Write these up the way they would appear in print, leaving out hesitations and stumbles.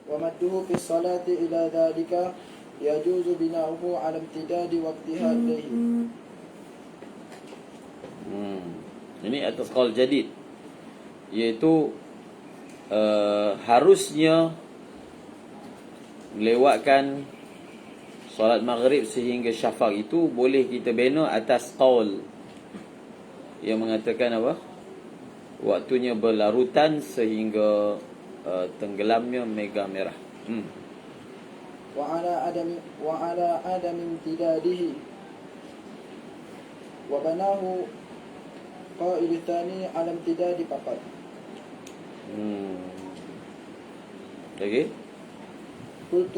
ومده في الصلاة إلى ذلك يجوز بناؤه على امتداد وقتها إليه. Ini atas qaul jadid, iaitu harusnya melewatkan solat maghrib sehingga syafaq itu boleh kita bina atas qaul yang mengatakan apa? Waktunya berlarutan sehingga tenggelamnya mega merah. وعلى عدم امتداده وبناه قائل الثاني على امتداد فقط. Lagi? قلت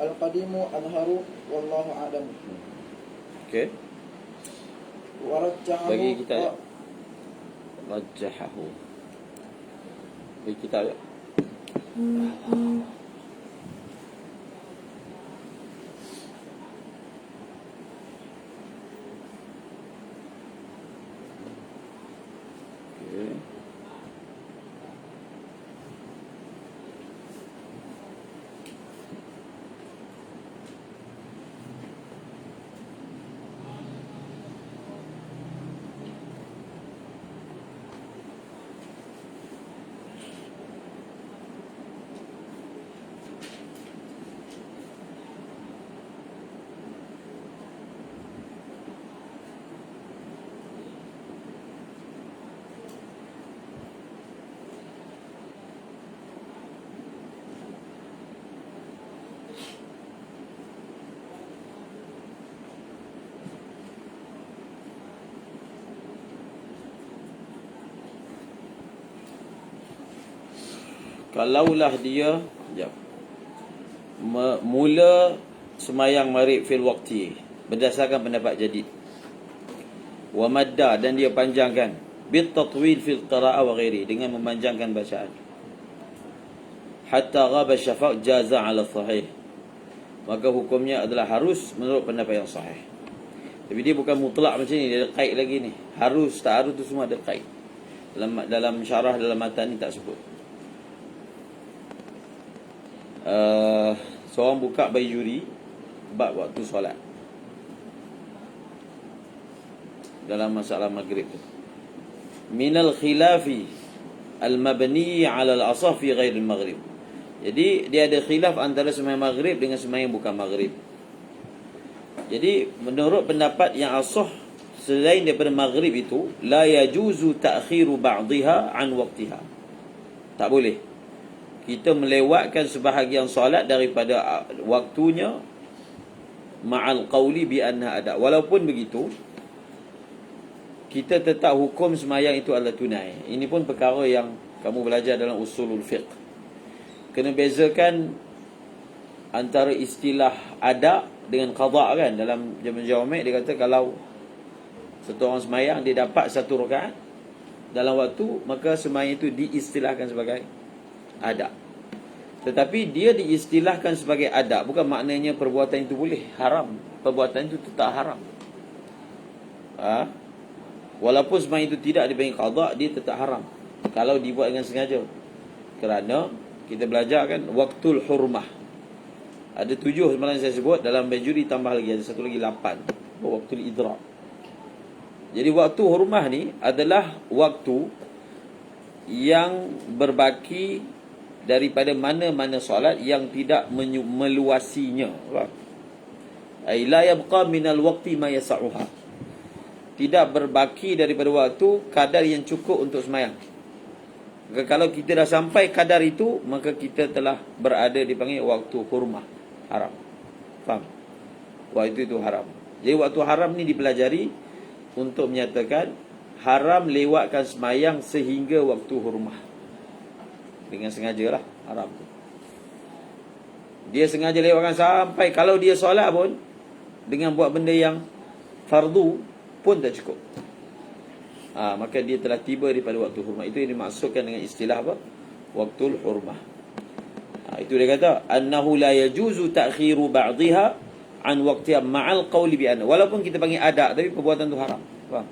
القديم أظهر والله أعلم. Okey. ورجحه Bagi kita ya. Rajahahu. Bagi kita ya. Okey. Kalaulah dia mula semayang maghrib fil waqti berdasarkan pendapat jadid, wa madda, dan dia panjangkan, bit tatwil fil qira'ah wa ghairi, dengan memanjangkan bacaan, hatta ghaba syafaq jaza ala sahih, maka hukumnya adalah harus menurut pendapat yang sahih. Tapi dia bukan mutlak macam ni, dia ada qaid lagi ni. Harus tak harus tu semua ada qaid. Dalam syarah, dalam matan ni tak sebut. Seorang buka Baijuri bab waktu solat dalam masalah maghrib tu, minal khilafi al-mabni ala al-asah fi ghairi al-maghrib. Jadi dia ada khilaf antara sembahyang maghrib dengan sembahyang bukan maghrib. Jadi menurut pendapat yang asah selain daripada maghrib itu, la yajuzu ta'khiru ba'dihha an waqtiha. Tak boleh kita melewatkan sebahagian solat daripada waktunya, ma'al qawli bi anna ada. Walaupun begitu, kita tetap hukum semayang itu adalah tunai. Ini pun perkara yang kamu belajar dalam usulul fiqh. Kena bezakan antara istilah ada dengan qada kan. Dalam zaman Jawami' dia kata kalau satu orang semayang dia dapat satu rakaat dalam waktu, maka semayang itu diistilahkan sebagai ada. Tetapi dia diistilahkan sebagai ada, bukan maknanya perbuatan itu boleh, haram. Perbuatan itu tetap haram. Walaupun semayang itu tidak dipanggil qada, dia tetap haram kalau dibuat dengan sengaja. Kerana kita belajar kan waktul hurmah. Ada 7 semalam saya sebut, dalam Baijuri tambah lagi, ada satu lagi 8. Waktul idrak. Jadi waktu hurmah ni adalah waktu yang berbaki daripada mana-mana solat yang tidak meluasinya. Ai la yabqa minal waqti ma yas'uha. Tidak berbaki daripada waktu kadar yang cukup untuk semayang. Maka kalau kita dah sampai kadar itu, maka kita telah berada dipanggil waktu hurmah, haram. Faham? Waktu itu haram. Jadi waktu haram ni dipelajari untuk menyatakan haram lewatkan semayang sehingga waktu hurmah. Dengan sengaja lah haram tu. Dia sengaja lewatkan sampai, kalau dia solat pun dengan buat benda yang fardu pun tak cukup. Maka dia telah tiba daripada waktu hurmah. Itu yang dimaksudkan dengan istilah apa? Waktul hurmah. Itu dia kata annahu la yajuzu ta'khiru ba'dihha an waqtiha ma'al qawli bi anna. Walaupun kita panggil ada, tapi perbuatan tu haram. Faham?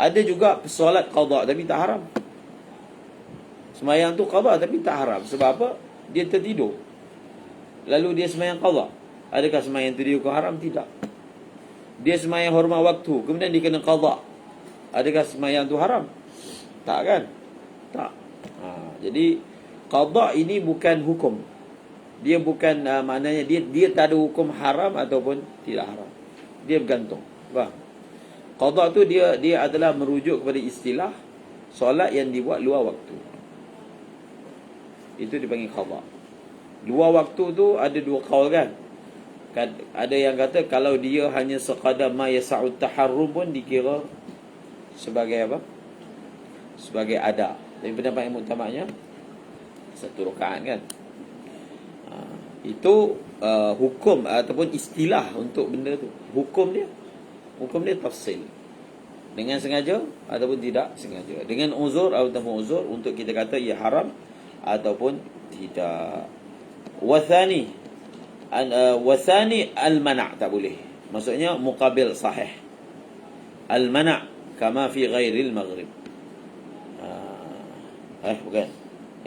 Ada juga solat qada tapi tak haram. Semayang tu qada tapi tak haram. Sebab apa? dia tertidur, lalu dia sembahyang qadha, adakah sembahyang itu dia hukum haram? Tidak. Dia sembahyang hormat waktu, kemudian dia kena qadha, adakah sembahyang itu haram? Tak kan? Tak. Jadi qadha ini bukan hukum. Dia bukan maknanya dia tak ada hukum haram ataupun tidak haram. Dia bergantung. Faham? Qadha tu dia adalah merujuk kepada istilah solat yang dibuat luar waktu. Itu dipanggil qadha. Luar waktu tu ada dua kaul kan. Ada yang kata kalau dia hanya sekadar ma yasa'ut taharrum pun dikira sebagai apa? Sebagai ada. Tapi pendapat yang muktamadnya satu rakaat kan. Itu hukum ataupun istilah untuk benda tu. Hukum dia tafsil. Dengan sengaja ataupun tidak sengaja. Dengan uzur ataupun uzur untuk kita kata ia haram ataupun tidak. Wathani al-mana' tak boleh. Maksudnya muqabil sahih. Al-mana' kama fi ghairil maghrib. Bukan.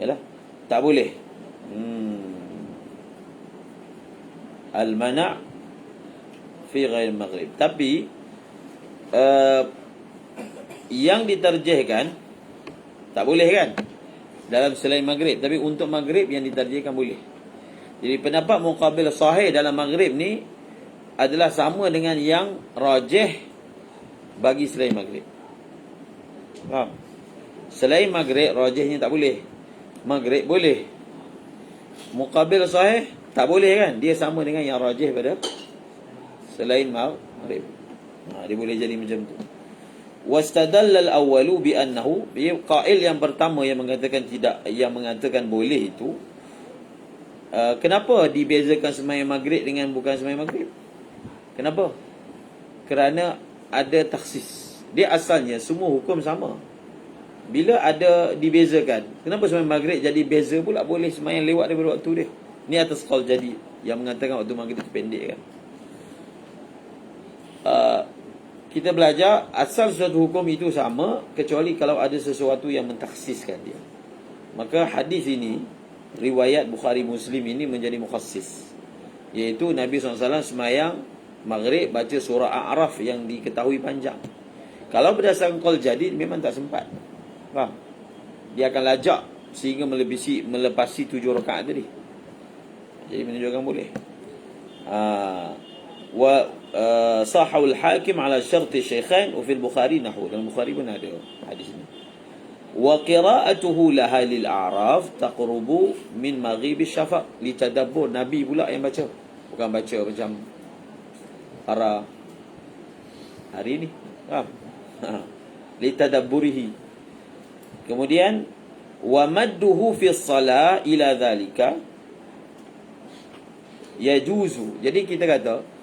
Yalah. Tak boleh. Al-mana' fi ghairil maghrib. Tapi yang diterjehkan tak boleh kan dalam selain maghrib, tapi untuk maghrib yang diterjehkan boleh. Jadi pendapat muqabil sahih dalam maghrib ni adalah sama dengan yang rajih bagi selain maghrib. Faham? Selain maghrib rajihnya tak boleh, maghrib boleh. Muqabil sahih tak boleh kan, dia sama dengan yang rajih pada selain maghrib. Dia boleh jadi macam tu. Wastadalla al-awwalu bi annahu, qail yang pertama yang mengatakan tidak, yang mengatakan boleh itu, kenapa dibezakan sembahyang maghrib dengan bukan sembahyang maghrib? Kenapa? Kerana ada takhsis. Dia asalnya semua hukum sama. Bila ada dibezakan, kenapa sembahyang maghrib jadi beza pula boleh sembahyang lewat daripada waktu dia? Ni atas qaul jadi yang mengatakan waktu maghrib itu pendek kan. Kita belajar asal suatu hukum itu sama kecuali kalau ada sesuatu yang mentakhsiskan dia. Maka hadis ini, riwayat Bukhari Muslim ini menjadi mukhassis, iaitu Nabi SAW sembahyang maghrib baca surah A'raf yang diketahui panjang. Kalau berdasarkan qaul jadi memang tak sempat. Faham? Dia akan lajak sehingga melepasi 7 rakaat tadi. Jadi menunjukkan boleh. Sahahul Hakim ala syarti Syaikhain wa fil Bukhari nahwu. Dalam Bukhari pun ada hadis ini. Wa qira'atuhu laha lil a'raf taqrubu min maghrib syafaq li tadabbur. Nabi pula yang baca, bukan baca macam para hari ni. Faham? Li tadabburihi. Kemudian wa madduhu fi shalah ila dhalika yajuzu. Jadi kita kata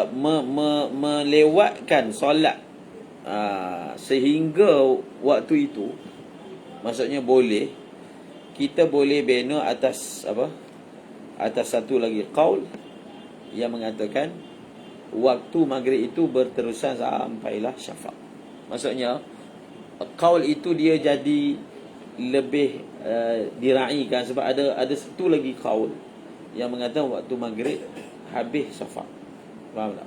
melewatkan solat sehingga waktu itu, maksudnya boleh. Kita boleh bina atas apa? Atas satu lagi qaul yang mengatakan waktu maghrib itu berterusan sampailah syafaq. Maksudnya qaul itu dia jadi lebih diraikan sebab ada satu lagi qaul yang mengatakan waktu maghrib habis syafaq. Faham tak?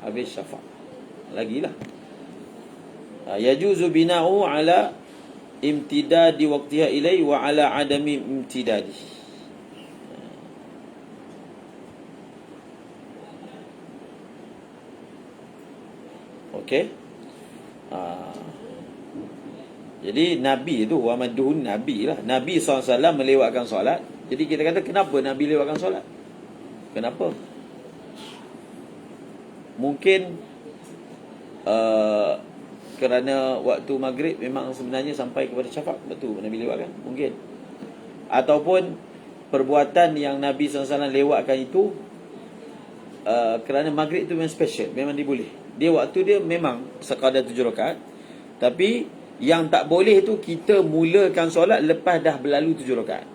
Habis syafaq. Lagilah. Yajuzu bina'u ala imtidadi waqtiha ilai wa ala adami imtidadi. Okey. Jadi Nabi itu wa madhun Nabi lah. Nabi SAW melewatkan solat. Jadi kita kata kenapa Nabi lewatkan solat? Kenapa? Mungkin kerana waktu maghrib memang sebenarnya sampai kepada syafaq, betul Nabi lewatkan, mungkin. Ataupun perbuatan yang Nabi SAW lewatkan itu kerana maghrib itu memang special, memang diboleh. Dia waktu dia memang sekadar 7 rakaat. Tapi yang tak boleh itu kita mulakan solat lepas dah berlalu 7 rakaat.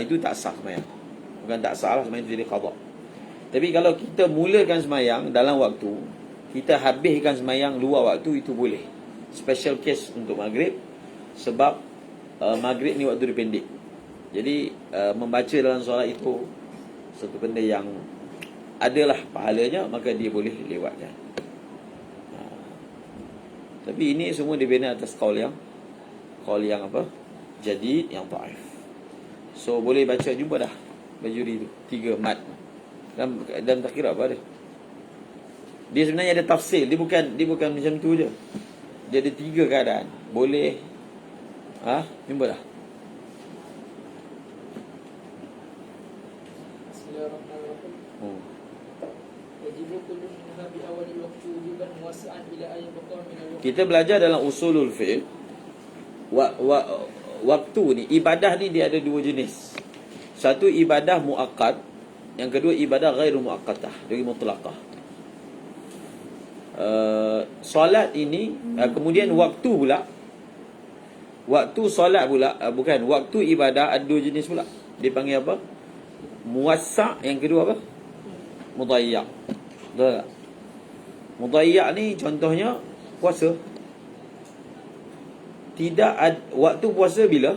Itu tak sah sembahyang. Bukan tak sah lah, sembahyang itu jadi qadha. Tapi kalau kita mulakan sembahyang dalam waktu, kita habiskan sembahyang luar waktu, itu boleh. Special case untuk maghrib. Sebab maghrib ni waktu dia pendek. Jadi membaca dalam solat itu satu benda yang adalah pahalanya, maka dia boleh lewatkan. Tapi ini semua dibina atas qaul yang apa? Jadid, yang dhaif. So boleh baca jumpa dah bajuri tu 3 mat. Dan tak kira apa dia. Dia sebenarnya ada tafsir. Dia bukan macam tu je. Dia ada 3 keadaan. Boleh jumpa dah. Bismillahirrahmanirrahim. Yajibu kullu minha bi awali waqti wujuban muwassa'an ila ayyi baqa min al-waqt. Kita belajar dalam usulul fiqh. Waktu ni, ibadah ni dia ada 2 jenis. Satu ibadah muakkad, yang kedua ibadah ghairu muakkatah, dari mutlaqah. Solat ini kemudian waktu pula. Waktu solat pula bukan, waktu ibadah ada 2 jenis pula. Dia panggil apa? Muwassa', yang kedua apa? Mudayya'. Betul tak? Mudayya' ni contohnya puasa. Waktu puasa bila?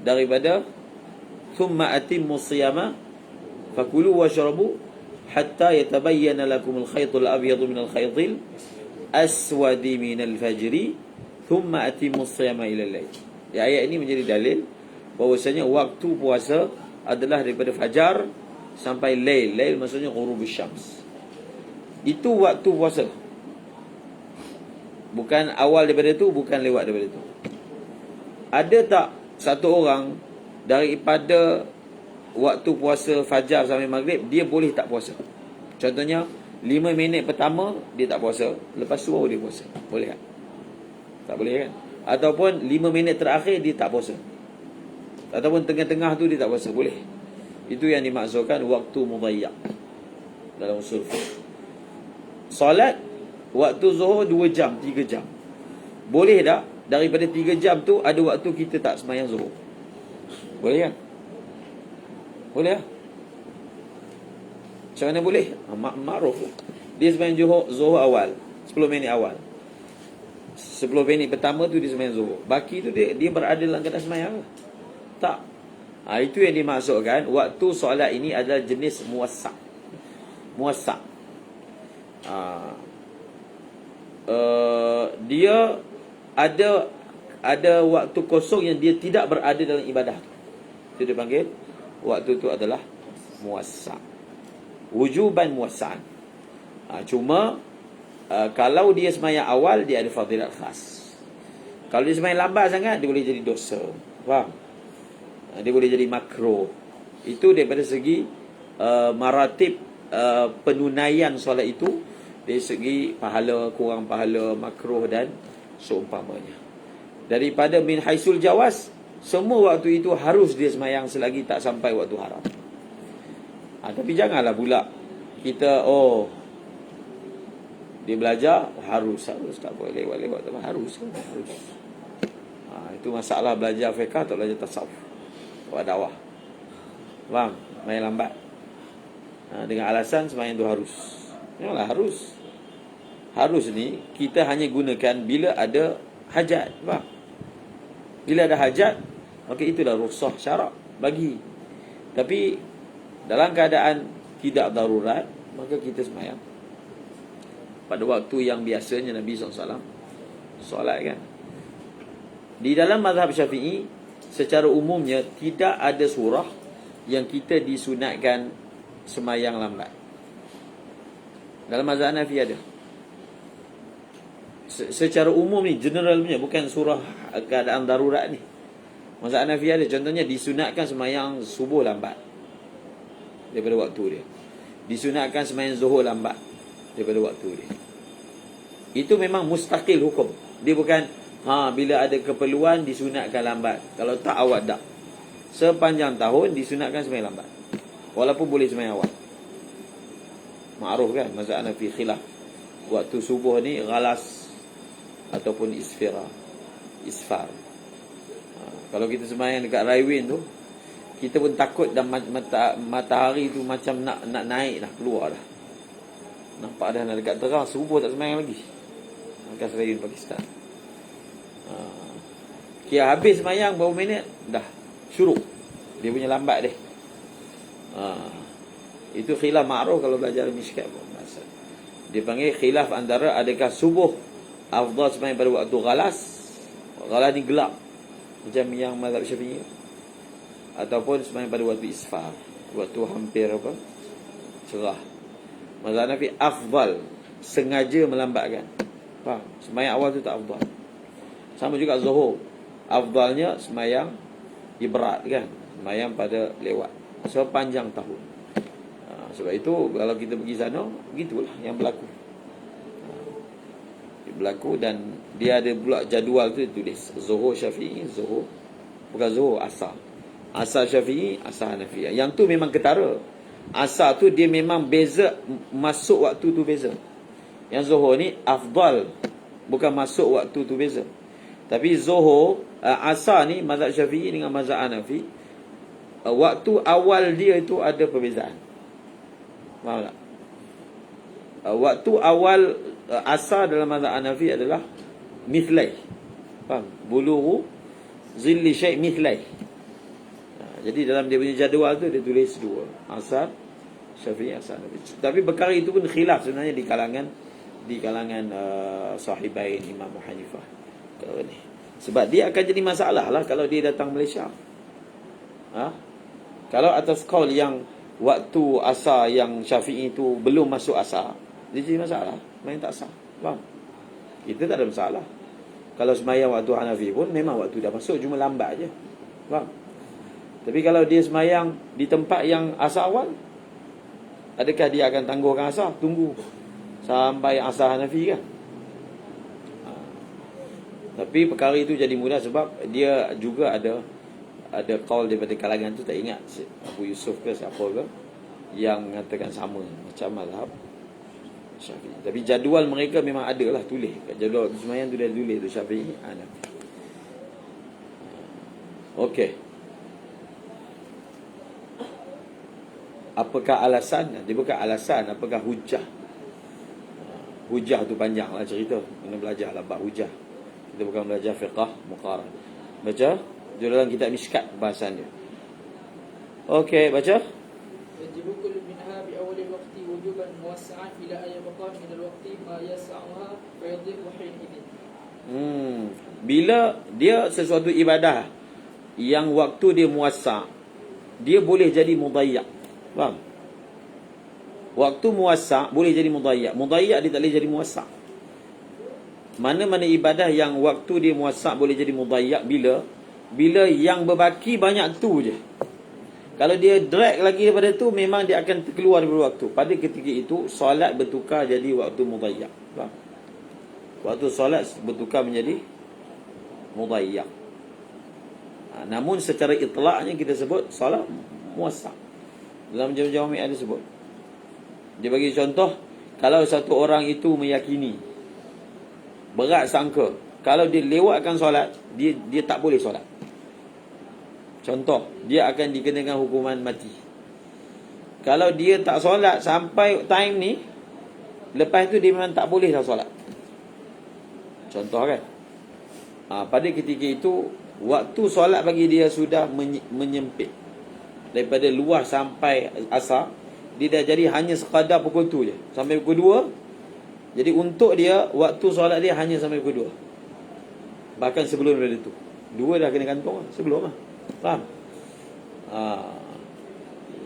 Daripada thumma atimmu siyama fakulu washrabu hatta yatabayyana lakum al-khaytul abyadu min al-khaytil aswadi min al-fajri thumma atimmu siyama ila al-layl. Ayat ini menjadi dalil bahwasanya waktu puasa adalah daripada fajar sampai lail. Lail maksudnya ghurubus syams. Itu waktu puasa. Bukan awal daripada itu, bukan lewat daripada itu. Ada tak satu orang daripada waktu puasa fajar sampai maghrib dia boleh tak puasa? Contohnya 5 minit pertama dia tak puasa, lepas tu baru dia puasa. Boleh tak? Tak boleh kan? Ataupun 5 minit terakhir dia tak puasa, ataupun tengah-tengah tu dia tak puasa. Boleh. Itu yang dimaksudkan waktu mudayya' dalam usul fiqh. Solat waktu zuhur 2 jam, 3 jam. Boleh tak daripada 3 jam tu ada waktu kita tak sembahyang zuhur? Boleh kan? Boleh tak? Macam mana boleh? Ma'ruf. Dia sembahyang zuhur awal, 10 minit awal. 10 minit pertama tu dia sembahyang zuhur. Baki tu dia berada dalam keadaan sembahyang. Tak. Itu yang dimaksudkan waktu solat ini adalah jenis muwassa'. Muwassa'. Dia ada waktu kosong yang dia tidak berada dalam ibadah. Itu dia panggil waktu itu adalah muwassa'. Wujuban muwassa'an. Cuma kalau dia sembahyang awal dia ada fadilat khas. Kalau dia sembahyang lambat sangat dia boleh jadi dosa. Faham? Dia boleh jadi makruh. Itu daripada segi maratib penunaian solat itu, dari segi pahala, kurang pahala, makruh dan seumpamanya. Daripada min haisul jawaz, semua waktu itu harus dia sembahyang selagi tak sampai waktu haram. Tapi janganlah pula kita dia belajar harus tak boleh lewat harus. Itu masalah belajar fiqh atau belajar tasawuf atau dakwah. Faham? Main lambat dengan alasan sembahyang itu harus. Yalah harus. Harus ni kita hanya gunakan bila ada hajat. Faham? Bila ada hajat, maka itulah rukhsah syarak bagi. Tapi dalam keadaan tidak darurat, maka kita sembahyang pada waktu yang biasanya Nabi SAW solat kan. Di dalam mazhab Syafi'i secara umumnya tidak ada surah yang kita disunatkan sembahyang lambat. Dalam mazhab Hanafi ada. Secara umum ni, general punya, bukan surah keadaan darurat ni. Mazhab Hanafi ada, contohnya disunatkan sembahyang subuh lambat daripada waktu dia. Disunatkan sembahyang zuhur lambat daripada waktu dia. Itu memang mustaqil hukum. Dia bukan bila ada keperluan disunatkan lambat. Kalau tak awak tak. Sepanjang tahun disunatkan sembahyang lambat. Walaupun boleh sembahyang awal. Ma'ruf kan mazhab Hanafi khilaf. Waktu subuh ni ghalas ataupun isfar. Kalau kita sembahyang dekat Raiwin tu, kita pun takut dan matahari tu macam nak naik dah, keluar dah. Nampak dah nak dekat terang, subuh tak sembahyang lagi. Bekas Raiwin Pakistan. Kira habis semayang berapa minit, dah syuruk. Dia punya lambat dia. Itu khilaf ma'ruf kalau belajar Mishkat pun. Dia panggil khilaf antara adakah subuh afdal semayang pada waktu ghalas. Ghalas ni gelap, macam yang mazhab Syafi'i, ataupun semayang pada waktu isfar, waktu hampir apa, cerah. Mazhab Hanafi afdal, sengaja melambatkan. Faham? Semayang awal tu tak afdal. Sama juga zuhur, afdalnya semayang ibrat kan, semayang pada lewat sepanjang tahun. Sebab itu kalau kita pergi sana, begitulah yang berlaku. Berlaku, dan dia ada pula jadual tu tulis zuhur Syafi'i, zuhur, bukan zuhur, asar. Asar Syafi'i, asar Hanafi. Yang tu memang ketara. Asar tu dia memang beza, masuk waktu tu beza. Yang zuhur ni afdal, bukan masuk waktu tu beza. Tapi zuhur, asar ni mazhab Syafi'i dengan mazhab Hanafi, waktu awal dia itu ada perbezaan. Faham tak? Waktu awal asar dalam mazhab Hanafi adalah mithlai. Faham? Bulughu zilli syai' mithlai. Jadi dalam dia punya jadual tu dia tulis dua, asar Syafi'i, asar Hanafi. Tapi perkara itu pun khilaf sebenarnya di kalangan sahibain Imam Hanifah. Kalau ni, sebab dia akan jadi masalah lah kalau dia datang Malaysia. Kalau atas qaul yang waktu asar yang Syafi'i itu belum masuk asar, dia jadi masalah, main tak sah. Faham? Kita tak ada masalah. Kalau semayang waktu Hanafi pun memang waktu dah masuk, cuma lambat je. Faham? Tapi kalau dia semayang di tempat yang asar awal, adakah dia akan tangguhkan asar? Tunggu sampai asar Hanafi kan? Tapi perkara itu jadi mudah sebab dia juga ada qaul daripada kalangan tu, tak ingat Abu Yusuf ke siapa ke, yang mengatakan sama macam mazhab Syafi'i. Tapi jadual mereka memang ada lah tulis. Kat jadual semayang tu dia tulis tu Syafi'i, Hanafi. Okey. Apakah alasan? Dia bukan alasan, apakah hujah? Hujah tu panjang lah cerita, kena belajar lah bab hujah. Kita bukan belajar fiqh muqaran. Baca di dalam kitab Mishkat bahasan dia. Okey, baca. Yajibu kullu minha bi awal al-waqti wujuban muwassa'an ila ay yabqa min al-waqti ma yas'aha fa yadhibu hin idin. Bila dia sesuatu ibadah yang waktu dia muwassa', dia boleh jadi mudayyak. Faham? Waktu muwassa' boleh jadi mudayyak. Mudayyak dia tak boleh jadi muwassa'. Mana-mana ibadah yang waktu dia muwassa' boleh jadi mudayyak bila yang berbaki banyak tu je. Kalau dia drag lagi daripada tu, memang dia akan terkeluar daripada waktu. Pada ketika itu solat bertukar jadi waktu mudayyak. Faham? Waktu solat bertukar menjadi mudayyak. Namun secara itlaqnya kita sebut solat muwassa'. Dalam jawab-jawab ada sebut. Dia bagi contoh, kalau satu orang itu meyakini, berat sangka, kalau dia lewatkan solat, dia tak boleh solat. Contoh, dia akan dikenakan hukuman mati. Kalau dia tak solat sampai time ni, lepas tu dia memang tak boleh dah solat. Contoh kan. Pada ketika itu, waktu solat bagi dia sudah menyempit. Daripada luar sampai asar, dia dah jadi hanya sekadar pukul tu je, sampai pukul 2. Jadi untuk dia, waktu solat dia hanya sampai pukul 2. Bahkan sebelum daripada tu 2 dah kena gantung lah, sebelum lah. Faham?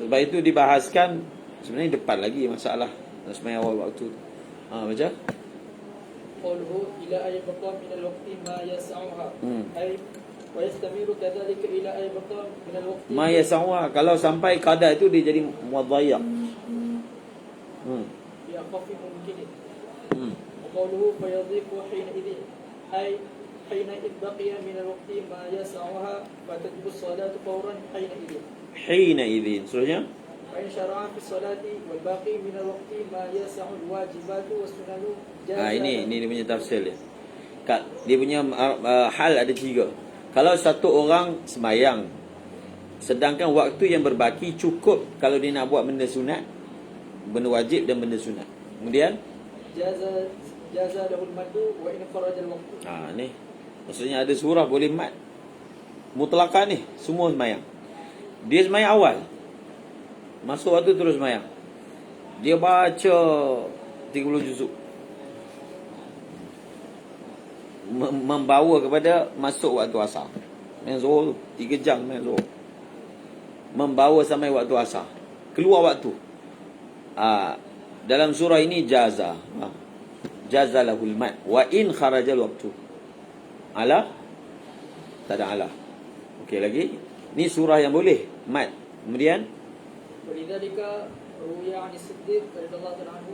Sebab itu dibahaskan sebenarnya depan lagi masalah semayang awal waktu tu. Baca. Qawluhu ila ay baqa min al-waqti ma yas'aha. Ay wa yastamiru kadzalika ila ay baqa min al-waqti ma yas'aha. Kalau sampai kadar itu dia jadi mudayyak. Ya qafi mumkin. Qawluhu fa yadhiqu hina idin. Ay hina baqiya min al-waqti ma yas'aha fa tadbu as-salatu fawran hina idin. Hina idin. Seterusnya, fa in syara'a fi as-salati wal baqi min al-waqti ma yas'u al-wajibatu was-sunanu. Ini dia punya tafsir dia. Dia punya hal ada 3. Kalau satu orang semayang, sedangkan waktu yang berbaki cukup kalau dia nak buat benda sunat, benda wajib dan benda sunat. Kemudian jaza lahul madu wa in kharaja al-waqtu. ni maksudnya ada surah boleh mat. Mutlakan ni, semua semayang. Dia semayang awal. Masuk waktu terus semayang. Dia baca 30 juzuk. Membawa kepada masuk waktu asar. Main Zuhur tu 3 jam main Zuhur. Membawa sampai waktu asar. Keluar waktu. Dalam surah ini jaza. Jaza lahul mat wa in kharajal waktu. Ala? Tak ada ala. Okey lagi. Ni surah yang boleh mat. Kemudian ولذلك روي عن الصديق رضي الله عنه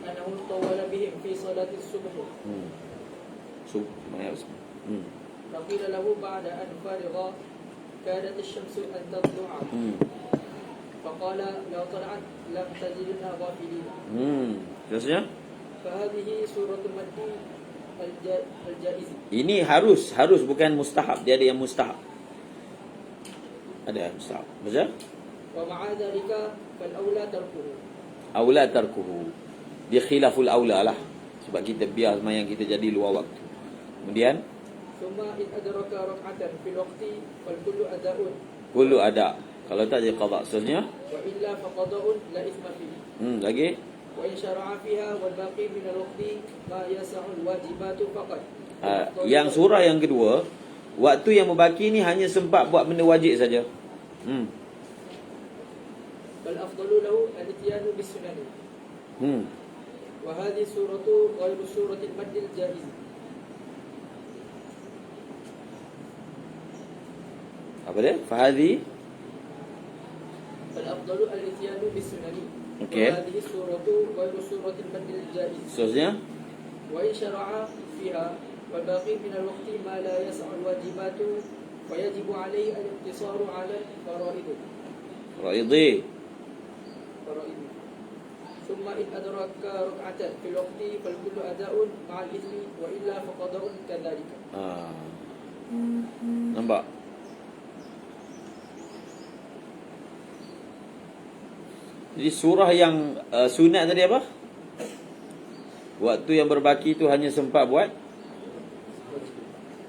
أنه طول بهم في صلاة الصبح. فقيل له بعد أن فرغ كادت الشمس أن تطلع فقال لو طلعت لم تجدنا غافلين. Terusnya فهذه سورة المد الجائز. Ini harus bukan mustahab. Dia ada yang mustahab. Ada yang mustahab. Baca? ومع ذلك فالأولى تركه. Aula tarkuhu. Dia khilaful aula lah. Sebab kita biar semayang kita jadi luar waktu. Kemudian ثم إن أدرك ركعة في الوقت فالكل أداء. Kullu ada. Kalau tak jadi qada. Seterusnya وإلا فقضاء لا إثم فيه. Lagi وإن شرع فيها والباقي من الوقت ما يسع الواجبات فقط. Yang surah yang kedua, waktu yang membaki ni hanya sempat buat benda wajib saja. فالأفضل له الاتيان بالسنن. وهذه سورة غير سورة المد الجائز. Apa dia? Fahadhi. فالأفضل الاتيان بالسنن. Okey. وهذه سورة غير سورة المد الجائز. Seterusnya وإن شرع فيها والباقي من الوقت ما لا يسع الواجبات فيجب عليه الاقتصار على الفرائض. Raidhi. ثم إن أدرك ركعة في الوقت فالكل أداء مع الإثم وإلا فقضاء كذلك. Nampak? Jadi surah yang sunat tadi apa? Waktu yang berbaki itu hanya sempat buat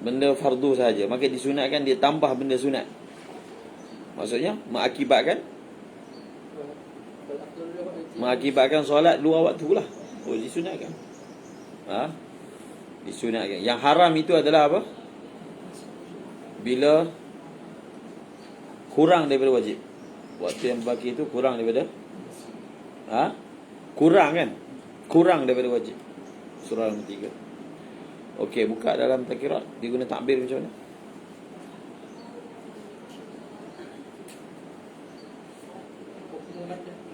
benda fardu saja. Maka disunatkan dia tambah benda sunat. Maksudnya mengakibatkan solat luar waktu lah. Disunatkan. Disunatkan. Yang haram itu adalah apa? Bila kurang daripada wajib. Waktu yang berbaki itu kurang daripada kurang kan? Kurang daripada wajib. Surah nombor 3. Okey, buka dalam takirat. Dia guna takbir macam mana?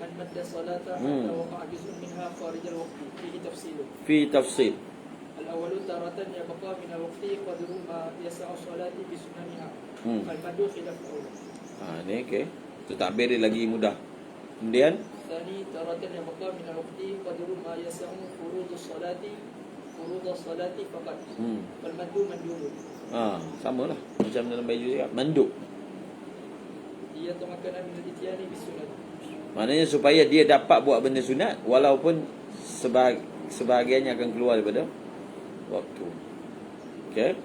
من مد الصلاة حتى وقع جزء منها خارج الوقت فيه تفصيل. في تفصيل. الأول تارة يبقى من الوقت قدر ما يسع الصلاة بسننها. المد خلاف الأول. Ni okey. Tu takbir dia lagi mudah. Kemudian الثاني تارة يبقى من الوقت قدر ما يسع فروض الصلاة فقط. فالمد مندوب. Samalah macam dalam baju juga. Mandub. Ia termakan min al-ityan bis-sunnah. Maknanya supaya dia dapat buat benda sunat walaupun sebahagiannya akan keluar daripada waktu. Okey.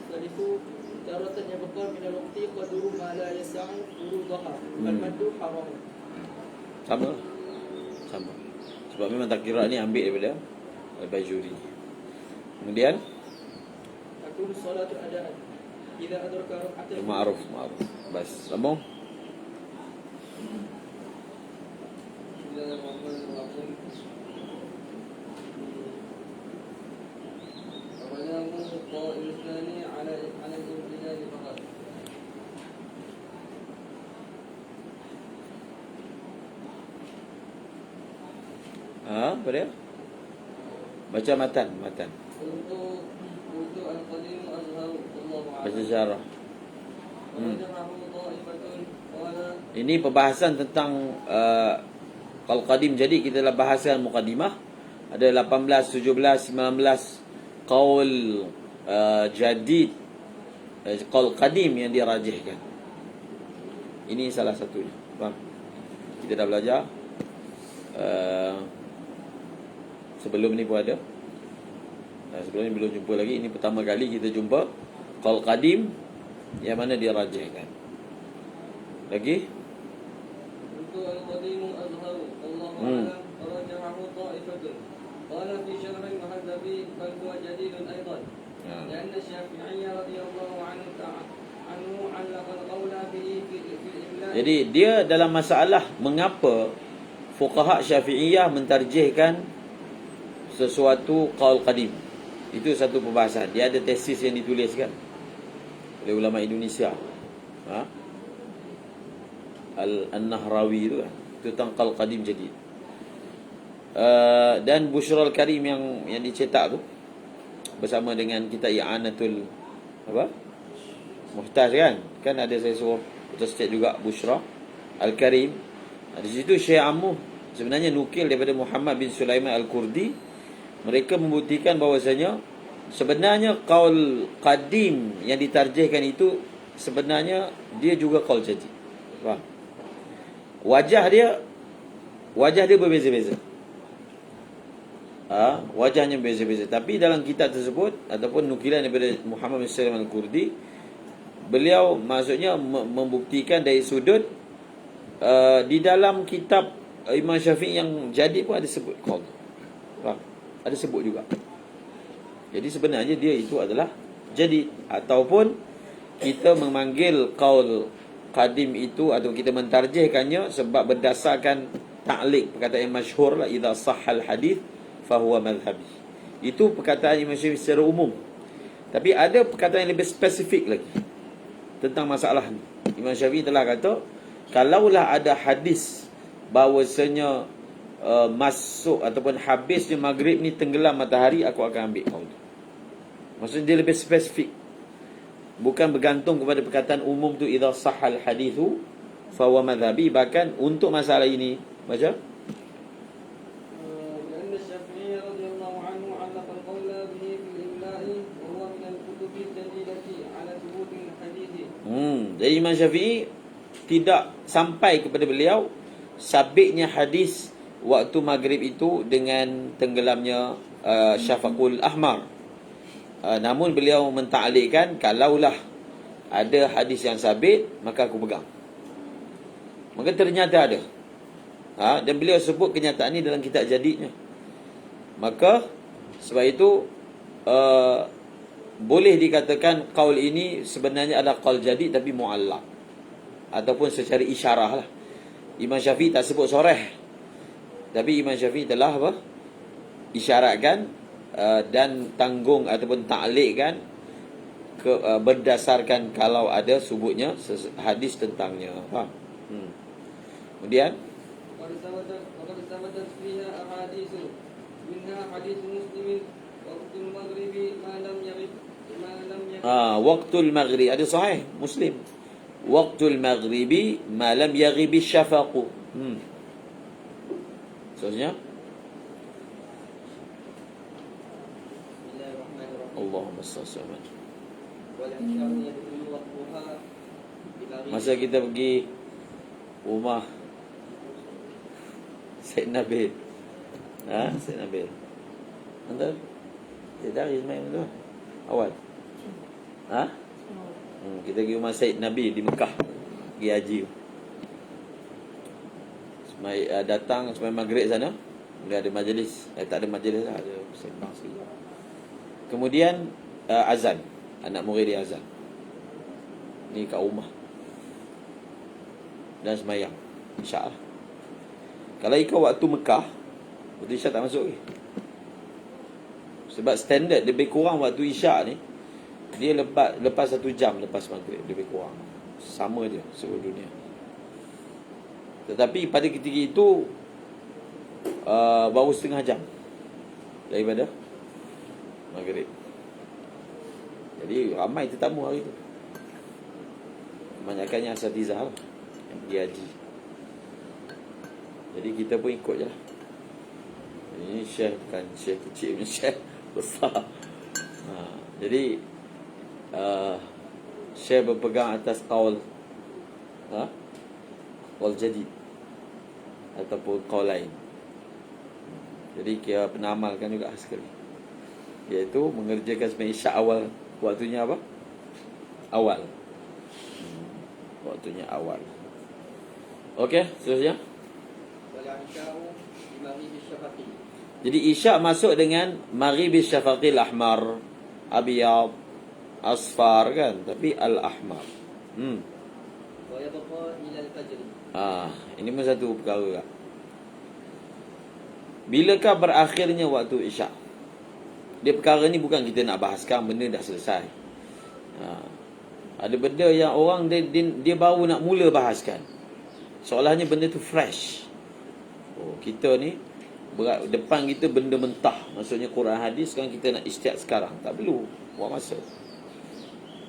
Salifu taratan yabqa min al-waqti qadru ma la yas'u furudaha. Al-maddu haram. Sama. Sebab memang takdirat ni ambil daripada al-Bajuri. Kemudian takun salatu adaan. Idza adraka rak'atan. Ma'ruf. Bas. Sambung. Apa dia? Baca matan. Baca syarah. Ini perbahasan tentang Al-Qadim. Jadi kita dah bahaskan Muqaddimah. Ada 18, 17, 19 qaul jadid, qaul qadim yang dirajihkan. Ini salah satunya. Faham? Kita dah belajar sebelum ni pun ada. Sebelum ni belum jumpa lagi. Ini pertama kali kita jumpa qaul qadim yang mana dia rajihkan. Lagi? Untuk al-qadimu azharu wallahu a'lam rajahahu ta'ifatun qala fi syarh al-muhadzabi bal huwa jadidun aidan لأن الشافعي رضي الله عنه علق القول به في الإملاء. Jadi dia dalam masalah mengapa fuqaha Syafi'iyah mentarjihkan sesuatu qaul qadim. Itu satu perbahasan. Dia ada tesis yang dituliskan oleh ulama Indonesia. Al-Nahrawi itu kan. Itu tentang qaul qadim jadid. Dan Bushrul Karim yang dicetak tu bersama dengan kita I'anatul Muhtaj kan. Kan ada saya suruh putus cek juga Bushra Al-Karim. Di situ Syekh Ammuh sebenarnya nukil daripada Muhammad bin Sulaiman Al-Kurdi. Mereka membuktikan bahawasanya sebenarnya qaul qadim yang ditarjihkan itu sebenarnya dia juga qaul jadid. Faham? Wajah dia berbeza-beza. Wajahnya berbeza-beza. Tapi dalam kitab tersebut ataupun nukilan daripada Muhammad bin Sulaiman Al-Kurdi, beliau maksudnya membuktikan dari sudut di dalam kitab Imam Syafi'i yang jadi pun ada sebut qaul. Faham? Ada sebut juga. Jadi sebenarnya dia itu adalah jadid, ataupun kita memanggil qaul qadim itu atau kita mentarjihkannya sebab berdasarkan ta'liq, perkataan yang masyhur lah, idza sahhal hadis fahuwa madhhabi. Itu perkataan Imam Syafi'i secara umum. Tapi ada perkataan yang lebih spesifik lagi tentang masalah ni. Imam Syafi'i telah kata, kalaulah ada hadis bahawasanya masuk ataupun habisnya maghrib ni tenggelam matahari, aku akan ambil qaul. Maksudnya dia lebih spesifik. Bukan bergantung kepada perkataan umum tu idza sahhal hadithu fa huwa madhhabi. Bahkan untuk masalah ini baca لأن الشافعي رضي الله عنه علق القول به في الإملاء وهو من الكتب الدليلة على ثبوت الحديث. Jadi Imam Syafi'i tidak sampai kepada beliau sabitnya hadis waktu maghrib itu dengan tenggelamnya syafaqul ahmar. Namun beliau mentaklikkan, kalaulah ada hadis yang sabit maka aku pegang. Maka ternyata ada. Dan beliau sebut kenyataan ini dalam kitab jadidnya. Maka sebab itu boleh dikatakan qaul ini sebenarnya adalah qaul jadid tapi mu'allaq, ataupun secara isyarah lah. Imam Syafi'i tak sebut soreh, tapi Imam Syafi'i telah isyaratkan dan tanggung ataupun ta'liqkan berdasarkan kalau ada sebutnya hadis tentangnya. Faham? Kemudian وقد ثبتت فيها أحاديث منها حديث مسلم وقت المغرب ما لم يغب waqtul maghrib ada sahih Muslim, waqtul maghribi ma lam yaghib syafaq. Seterusnya Allahumma salli. Masa kita pergi rumah Syed Nabil, Syed Nabil, anda tidak main tu awal, kita pergi rumah Syed Nabil di Mekah, pergi haji. Datang sampai maghrib sana, dia ada majlis, tak ada majlis lah, ada sembang sikit. Kemudian azan, anak murid dia azan ni kat rumah dan semayang Isyak lah. Kalau ikut waktu Mekah, waktu Isyak tak masuk lagi. Sebab standard lebih kurang waktu Isyak ni dia lepas 1 jam lepas maghrib, lebih kurang sama je seluruh dunia. Tetapi pada ketika itu baru setengah jam daripada maghrib. Jadi ramai tetamu hari tu. Kebanyakannya asatizah lah yang pergi haji. Jadi kita pun ikut je lah. Ini syekh bukan syekh kecil punya, syekh besar. Jadi syekh berpegang atas qaul qaul jadid ataupun qaul lain. Jadi kita pernah amalkan juga sekali, iaitu mengerjakan sembahyang Isyak awal. Waktunya apa? Awal. waktunya awal. Okey, seterusnya. والعشاء بمغيب الشفق. Jadi isyak masuk dengan maghribis syafaqil ahmar, abyad, asfar kan, tapi al-ahmar. ويبقى إلى الفجر. Ini pun satu perkara. Bilakah berakhirnya waktu isyak? Dia perkara ni bukan kita nak bahaskan, benda dah selesai. Ada benda yang orang dia baru nak mula bahaskan. Seolahnya benda tu fresh. Kita ni depan kita benda mentah, maksudnya Quran hadis, kan kita nak istiad sekarang. Tak perlu buang masa.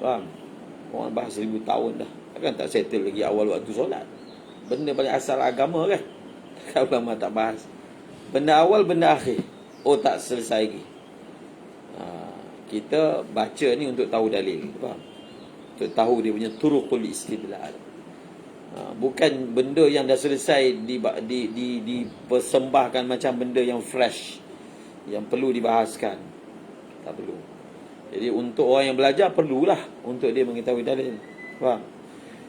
Faham? Orang bahas 1000 tahun dah. Takkan tak settle lagi awal waktu solat. Benda paling asal agama kan. Kalau ulama tak bahas. Benda awal, benda akhir. Tak selesai lagi. Kita baca ni untuk tahu dalil. Faham? Untuk tahu dia punya turuqul istidlal. Bukan benda yang dah selesai dipersembahkan macam benda yang fresh, yang perlu dibahaskan. Tak perlu. Jadi untuk orang yang belajar, perlulah untuk dia mengetahui dalil. Faham?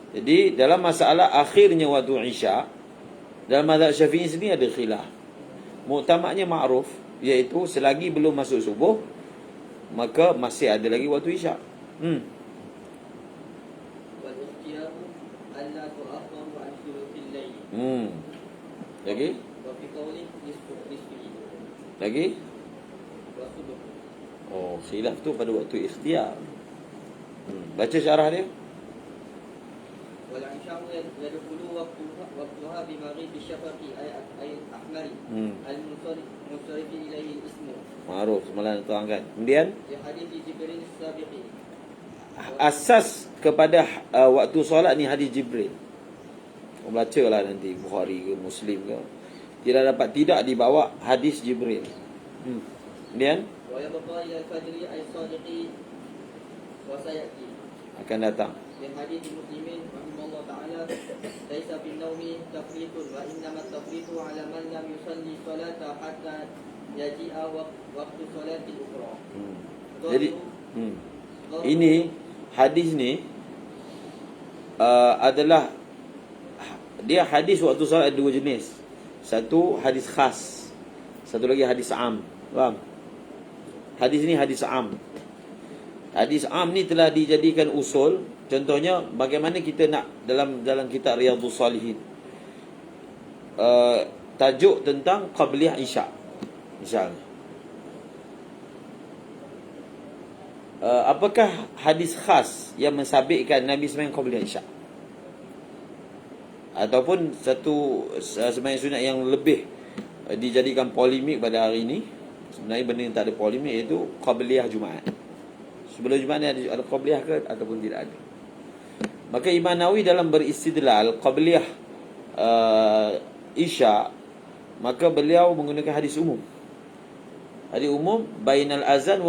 Jadi dalam masalah akhirnya waktu isyak, dalam mazhab Syafi'i sini ada khilaf. Muktamadnya ma'ruf, iaitu selagi belum masuk subuh, maka masih ada lagi waktu isyak. والاختيار ألا تؤخر عن ثلث الليل. Lagi? وفي قوله نصفه. Lagi? وصبح. Khilaf tu pada waktu ikhtiar. Baca syarah dia. والعشاء يدخل وقتها بمغيب الشفق أي الأحمر المنصرف إليه الاسم. Ma'ruf, semalam terangkan. Kemudian لحديث جبريل السابق. asas kepada waktu solat ni hadis Jibril. Bacalah nanti Bukhari ke Muslim ke. Tidak dibawa hadis Jibril. Kemudian ويبقى إلى الفجر أي الصادق وسيأتي. akan datang. من حديث مسلم رحمه الله تعالى ليس في النوم تفريط وإنما التفريط على من لم يصلي صلاة حتى يجيء وقت صلاة الأخرى. Jadi ini hadis ni adalah dia hadis waktu solat ada dua jenis. Satu hadis khas, satu lagi hadis am. Faham? Hadis ni hadis am. Hadis am ni telah dijadikan usul. Contohnya bagaimana kita nak dalam kitab Riyadhus Salihin, tajuk tentang qabliyah isyak misalnya. Apakah hadis khas yang mensabitkan Nabi sembahyang qabliyah isyak, ataupun satu sembahyang sunat yang lebih dijadikan polemik pada hari ini? Sebenarnya benda yang tak ada polemik, iaitu qabliyah Jumaat. Sebelum Jumaat ni ada qabliyah ke ataupun tidak ada? Maka Imam Nawawi dalam beristidlal qabliyah isyak, maka beliau menggunakan hadis umum. Hadis umum bainal azan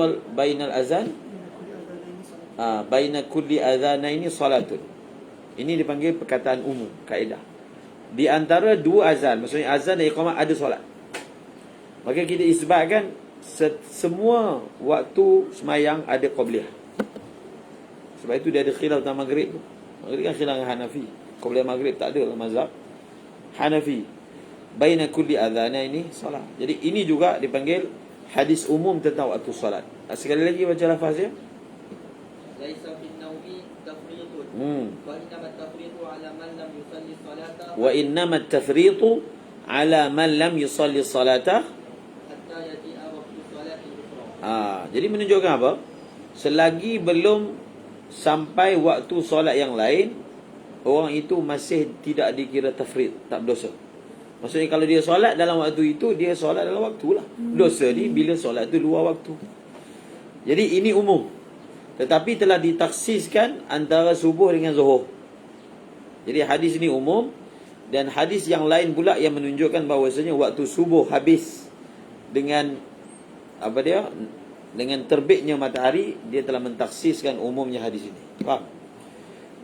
baina kulli adhanaini salatun. Ini dipanggil perkataan umum, kaedah. Di antara dua azan, maksudnya azan dan iqamah, ada solat. Maka kita isbatkan semua waktu semayang ada qabliyah. Sebab itu dia ada khilaf tentang maghrib tu. Maghrib kan khilaf dengan Hanafi. Qabliyah maghrib tak ada dalam mazhab Hanafi. Baina kulli adhanaini salat. Jadi ini juga dipanggil hadis umum tentang waktu solat. Sekali lagi baca lafaz dia. Laisa fil naumi tafriqun. Wa innama tafriqu ala man lam yusalli salata. Wa innama tafriqu ala man lam yusalli salata Hatta yati'a waqtu salati ukhra. Jadi menunjukkan apa? Selagi belum sampai waktu solat yang lain, orang itu masih tidak dikira tafrid, tak berdosa. Maksudnya kalau dia solat dalam waktu itu, dia solat dalam waktu lah. Dosa ni bila solat tu luar waktu. Jadi ini umum. Tetapi telah ditaksiskan antara subuh dengan zuhur. Jadi hadis ini umum. Dan hadis yang lain pula yang menunjukkan bahawasanya waktu subuh habis dengan dengan terbitnya matahari, dia telah mentaksiskan umumnya hadis ini. Faham?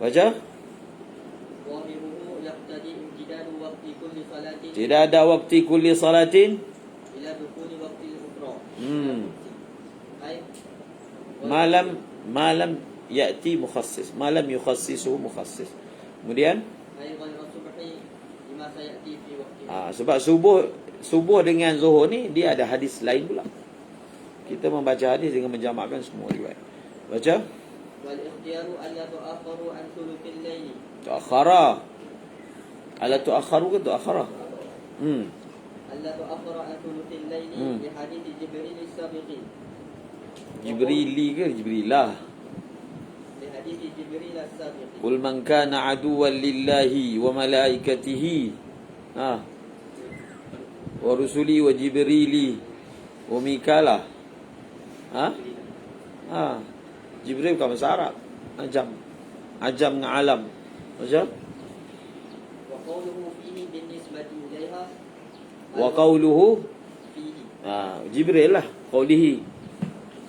Baca. Tidak ada waktu kulli salatin ila dukhuli waqti al-ukhra. Malam ya'ti mukhassis, malam yukhassisuhu mukhassis. Kemudian أي غير الصبح لما سيأتي في وقته. sebab subuh dengan zuhur ni dia ada hadis lain pula. Kita membaca hadis dengan menjamakkan semua riwayat. Baca. والاختيار ألا تؤخروا عن ثلث الليل. Tuakhara. Ala tuakharu ke tuakhara? ألا تؤخر عن ثلث الليل لحديث جبريل السابق. Jibrili ke Jibrilah? لحديث جبريل السابق. Qul man kana aduwwan lillahi wa malaikatihi wa rusuli wa jibrili wa mikala. Jibril bukan bahasa Arab. Ajam dengan alam. Macam? وقوله فيه بالنسبة إليها. Wa qawluhu فيه. Jibril lah. Qawlihi.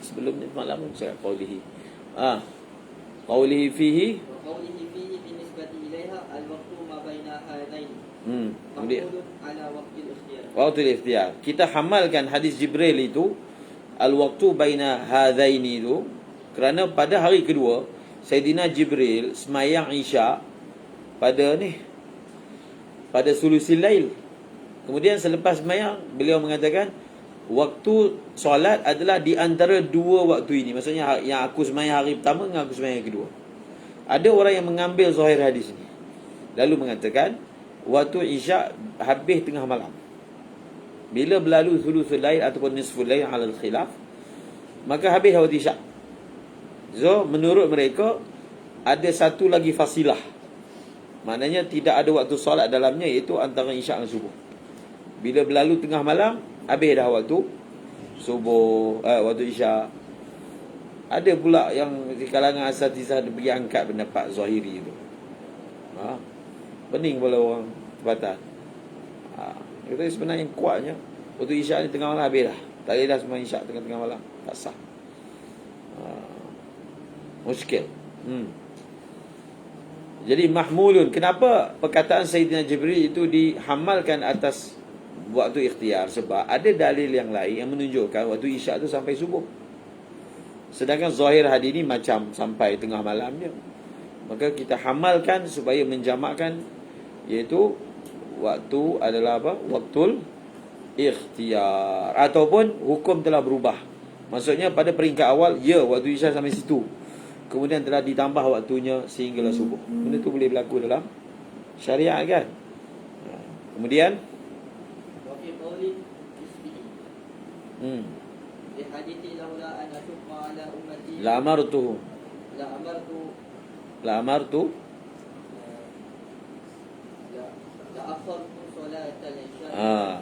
Sebelum ni malam saya qawlihi. Qawlihi fihi. وقوله فيه بالنسبة إليها الوقت ما بين هذين. Kemudian محمول على وقت الاختيار. waktu ikhtiar. Kita hamalkan hadis Jibril itu al-waqtu baina hadaini itu kerana pada hari kedua Sayyidina Jibril semayang Isya pada sulusil lail. Kemudian selepas semayang beliau mengatakan waktu solat adalah di antara dua waktu ini. Maksudnya yang aku semayang hari pertama dengan aku semayang yang kedua. Ada orang yang mengambil zahir hadis ini lalu mengatakan waktu Isya habis tengah malam. Bila berlalu sulusul lail ataupun nisful lail ala al-khilaf, maka habis waktu Isya. So menurut mereka ada satu lagi fasilah. Maknanya tidak ada waktu solat dalamnya, iaitu antara Isya dan subuh. Bila berlalu tengah malam, habis dah waktu subuh, waktu Isya. Ada pula yang di kalangan asatizah bagi angkat pendapat Zahiri itu. Pening pula orang tempatan. Kita sebenarnya kuatnya waktu Isya ni tengah malam habis dah. Tak boleh dah semua Isya tengah-tengah malam. Tak sah. Muskil. Jadi mahmulun. Kenapa perkataan Sayyidina Jibril itu dihamalkan atas waktu ikhtiar? Sebab ada dalil yang lain yang menunjukkan waktu Isya itu sampai subuh. Sedangkan zahir hadis ini macam sampai tengah malam je. Maka kita hamalkan supaya menjamakkan, iaitu waktu adalah apa? Waktul ikhtiar. Ataupun hukum telah berubah. Maksudnya pada peringkat awal, waktu Isya sampai situ. Kemudian telah ditambah waktunya sehinggalah subuh. Benda tu boleh berlaku dalam syariat kan. Kemudian وفي قول اسمه لحديث لولا أن أشق على أمتي la'amartu لأخرت صلاة العشاء.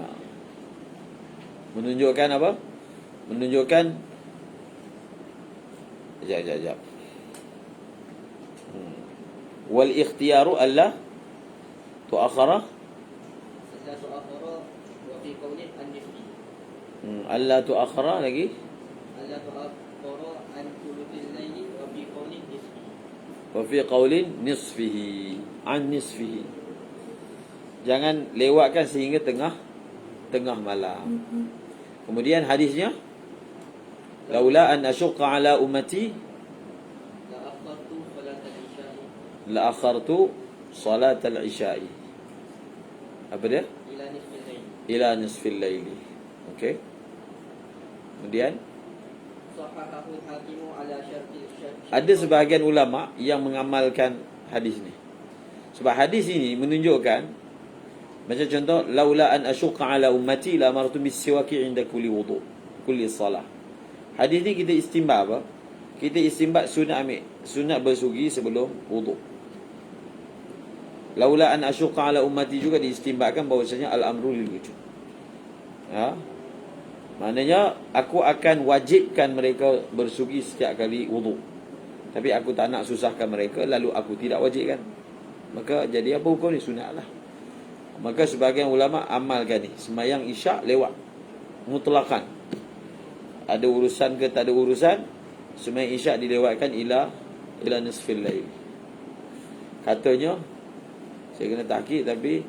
Menunjukkan apa? Menunjukkan Sekejap. Wal ikhtiyaru alla tuakhara لا تؤخر وفي قول النسبي. alla tuakhara lagi ألا تؤخر عن ثلث الليل وفي قول النسبي. wa fi qaulin nisfihi an nisfihi. Jangan lewatkan sehingga tengah malam. Kemudian hadisnya laula an asyqa ala ummati la akhartu salat al-isya'i. Apa dia? Ila nisfil laili. Okey. Kemudian ada sebahagian ulama yang mengamalkan hadis ni. Sebab hadis ini menunjukkan, macam contoh, laula an asyqa ala ummati la amartu bis-siwaki 'inda kulli wudu, kulli salah. Hadis ni kita istinbat apa? Kita istinbat sunat bersugi sebelum wudu. Laula an asyqa ala ummati juga diistinbatkan bahawasanya al-amru lil wujub. Maknanya aku akan wajibkan mereka bersugi setiap kali wudu. Tapi aku tak nak susahkan mereka, lalu aku tidak wajibkan. Maka jadi apa hukum ni? Sunatlah. Maka sebahagian ulama amalkan ni. Semayang Isyak lewat mutlaqan. Ada urusan ke tak ada urusan, semayang Isyak dilewatkan ila nisfil lail. Katanya, saya kena tahqiq tapi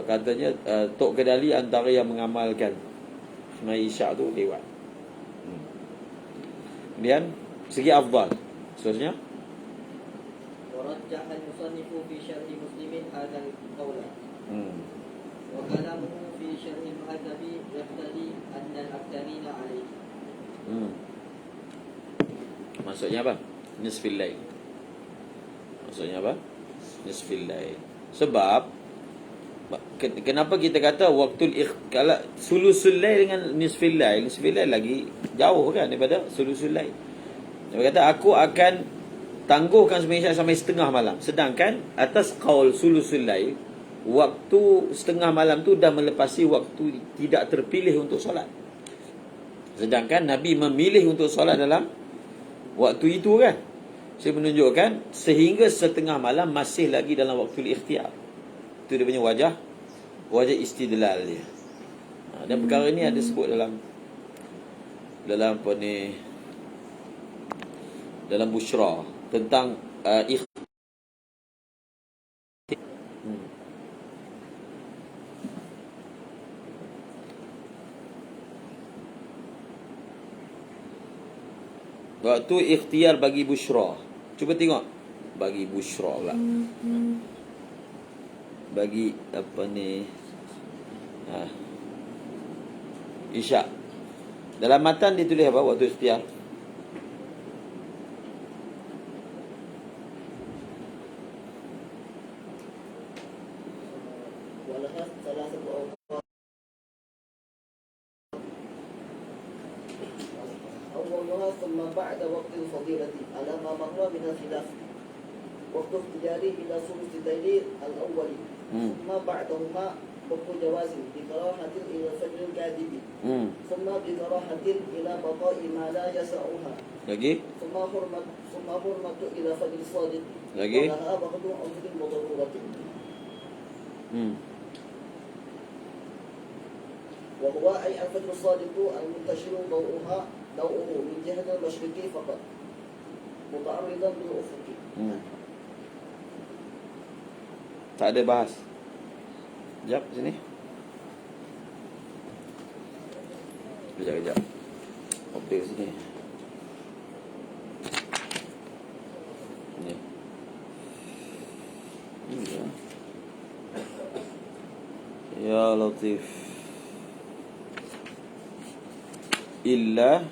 katanya Tok Kedali antara yang mengamalkan semayang Isyak tu lewat. Kemudian segi afdal seterusnya ورجح المصنف في شرح مسلم هذا القول Hmm. وكلامه في شرح المهذب يقتضي أن الأكثرين عليه. Maksudnya apa? Nisfil lail. Maksudnya apa? Nisfil lail. Sebab kenapa kita kata kalau sulusul lail dengan nisfil lail lagi jauh kan daripada sulusul lail. Dia kata aku akan tangguhkan sembahyang Isyak sampai setengah malam. Sedangkan atas qaul sulusul lail, waktu setengah malam tu dah melepasi waktu tidak terpilih untuk solat. Sedangkan Nabi memilih untuk solat dalam waktu itu kan. Saya menunjukkan sehingga setengah malam masih lagi dalam waktu ikhtiar. Itu dia punya wajah istidlal dia. Dan perkara ini ada sebut dalam apa ni, dalam Bushra tentang waktu ikhtiar bagi Bushra. Cuba tengok. Bagi Bushra pula. Bagi apa ni, Isyak. Dalam matan dia tulis apa waktu ikhtiar? ولها ثلاثة أوقات. أولها ثم بعد وقت الفضيلة على ما مر من الخلاف. وقت اختياري إلى ثلث الليل الأول. ثم بعدهما وقت جواز بكراهة إلى فجر الكاذب. ثم بكراهة إلى بقاء ما لا يسعها. Lagi? ثم حرمة إلى فجر الصادق. Lagi? ولها بعض أمر وضرورة. وهو أي الفجر الصادق المنتشر ضوءه من جهة المشرق فقط متعرضا بالأفق. Tak ada bahas. Sekejap sini. Kejap. Update sini. Ni. Ya Latif. Illa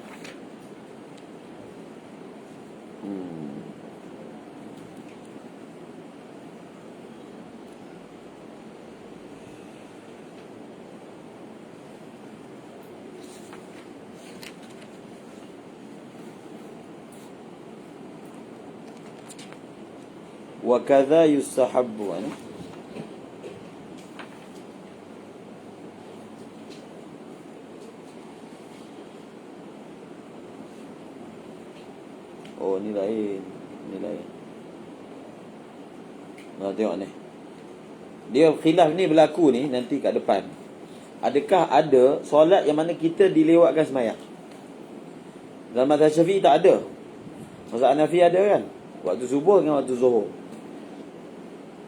wa kadza yustahabbu an oh ni lain. Tengok ni. Dia khilaf ni berlaku ni nanti kat depan. Adakah ada solat yang mana kita dilewatkan sembahyang? Dalam mazhab Syafi'i tak ada. Mazhab Hanafi ada kan? Waktu subuh dengan waktu zuhur.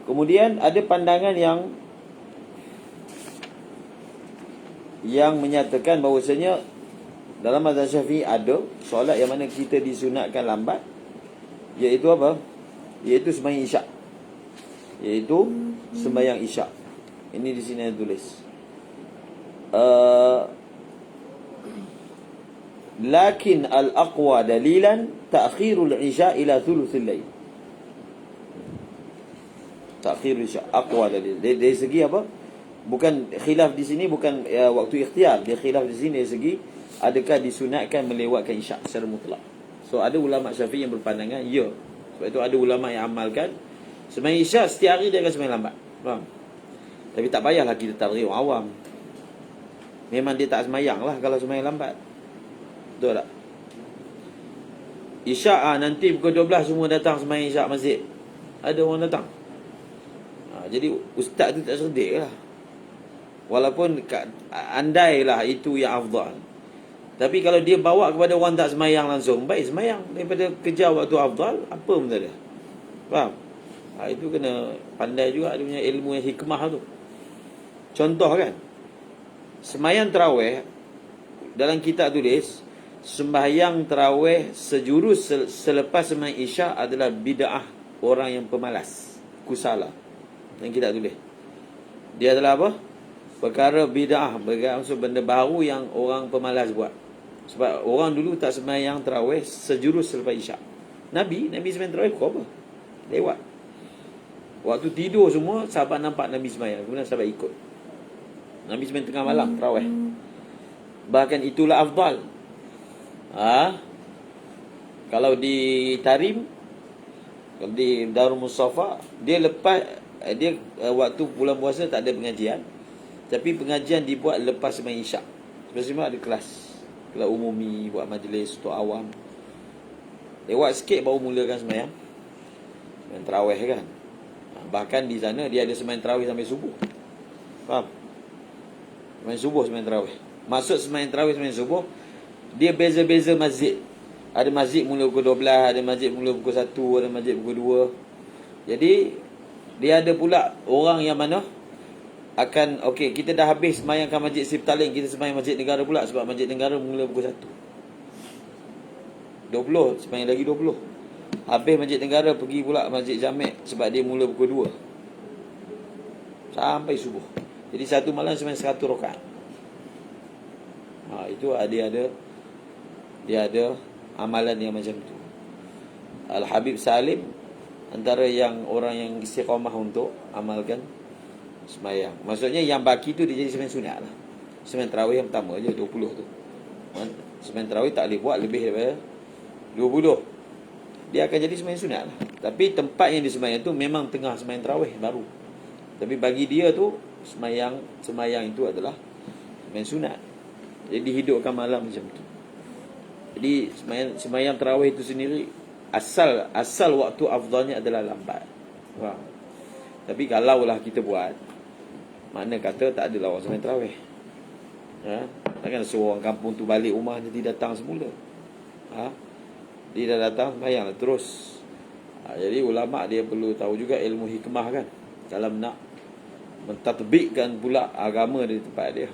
Kemudian ada pandangan yang menyatakan bahawasanya dalam mazhab Syafi'i ada solat yang mana kita disunatkan lambat, iaitu apa? Iaitu sembahyang Isyak. Iaitu sembahyang Isyak. Ini di sini ada tulis. Lakin al-aqwa dalilan ta'khirul Isya ila thuluthil lail. Ta'khirul Isya aqwa dalil. Dari segi apa? Bukan khilaf di sini, bukan waktu ikhtiar. Dia khilaf di sini dari segi adakah disunatkan melewatkan Isyak secara mutlak. So ada ulama Syafi'i yang berpandangan ya. Sebab itu ada ulama yang amalkan sembahyang Isyak setiap hari dia akan sembahyang lambat. Faham? Tapi tak payahlah kita tabligh orang awam. Memang dia tak sembahyang lah kalau sembahyang lambat. Betul tak? Isyak nanti pukul 12 semua datang sembahyang Isyak masjid. Ada orang datang. Jadi ustaz tu tak cerdik lah. Walaupun andailah itu yang afdal. Tapi kalau dia bawa kepada orang tak sembahyang langsung, baik sembahyang daripada kejar waktu afdal, apa pun tak ada. Faham? Itu kena pandai juga dia punya ilmu yang hikmah tu. Contoh kan, sembahyang tarawih dalam kitab tulis sembahyang tarawih sejurus selepas sembahyang Isyak adalah bid'ah orang yang pemalas, kusala. Yang kita tulis. Dia adalah apa? Perkara bid'ah, maksud benda baru yang orang pemalas buat. Sebab orang dulu tak sembahyang tarawih sejurus selepas Isyak. Nabi sembahyang tarawih pukul apa? Lewat. Waktu tidur semua, sahabat nampak Nabi sembahyang, kemudian sahabat ikut. Nabi sembahyang tengah malam tarawih. Bahkan itulah afdal. Kalau di Tarim, kalau di Darul Mustafa, dia waktu bulan puasa tak ada pengajian, tapi pengajian dibuat lepas sembahyang Isyak. Sebab ada kelas umumi, buat majlis untuk awam. Lewat sikit baru mulakan sembahyang tarawih kan. Bahkan di sana dia ada sembahyang tarawih sampai subuh. Faham? Sembahyang tarawih. Maksud sembahyang tarawih sembahyang subuh, dia beza-beza masjid. Ada masjid mula pukul 12, ada masjid mula pukul 1, ada masjid pukul 2. Jadi dia ada pula orang yang mana akan, okey, kita dah habis sembahyangkan masjid Siptaling, kita sembahyang masjid negara pula, sebab masjid negara mula pukul 1. 20, sembahyang lagi 20. Habis masjid negara, pergi pula masjid Jamek, sebab dia mula pukul 2 sampai subuh. Jadi satu malam sembahyang 100 rakaat. Itu dia ada amalan yang macam tu. Al-Habib Salim antara yang orang yang istiqamah untuk amalkan sembahyang. Maksudnya yang baki tu dia jadi sembahyang sunat lah. Sembahyang tarawih yang pertama je 20 tu. Sembahyang tarawih tak boleh buat lebih daripada 20. Dia akan jadi sembahyang sunat lah. Tapi tempat yang disembahyang tu memang tengah sembahyang tarawih baru. Tapi bagi dia tu sembahyang itu adalah sembahyang sunat. Jadi dihidupkan malam macam tu. Jadi sembahyang tarawih itu sendiri asal waktu afdalnya adalah lambat. Faham? Tapi kalaulah kita buat, mana kata tak adalah orang sembahyang tarawih. Takkan suruh orang kampung tu balik rumah jadi datang semula. Dia dah datang sembahyang terus. Jadi ulama dia perlu tahu juga ilmu hikmah kan, dalam nak mentatbikkan pula agama di tempat dia.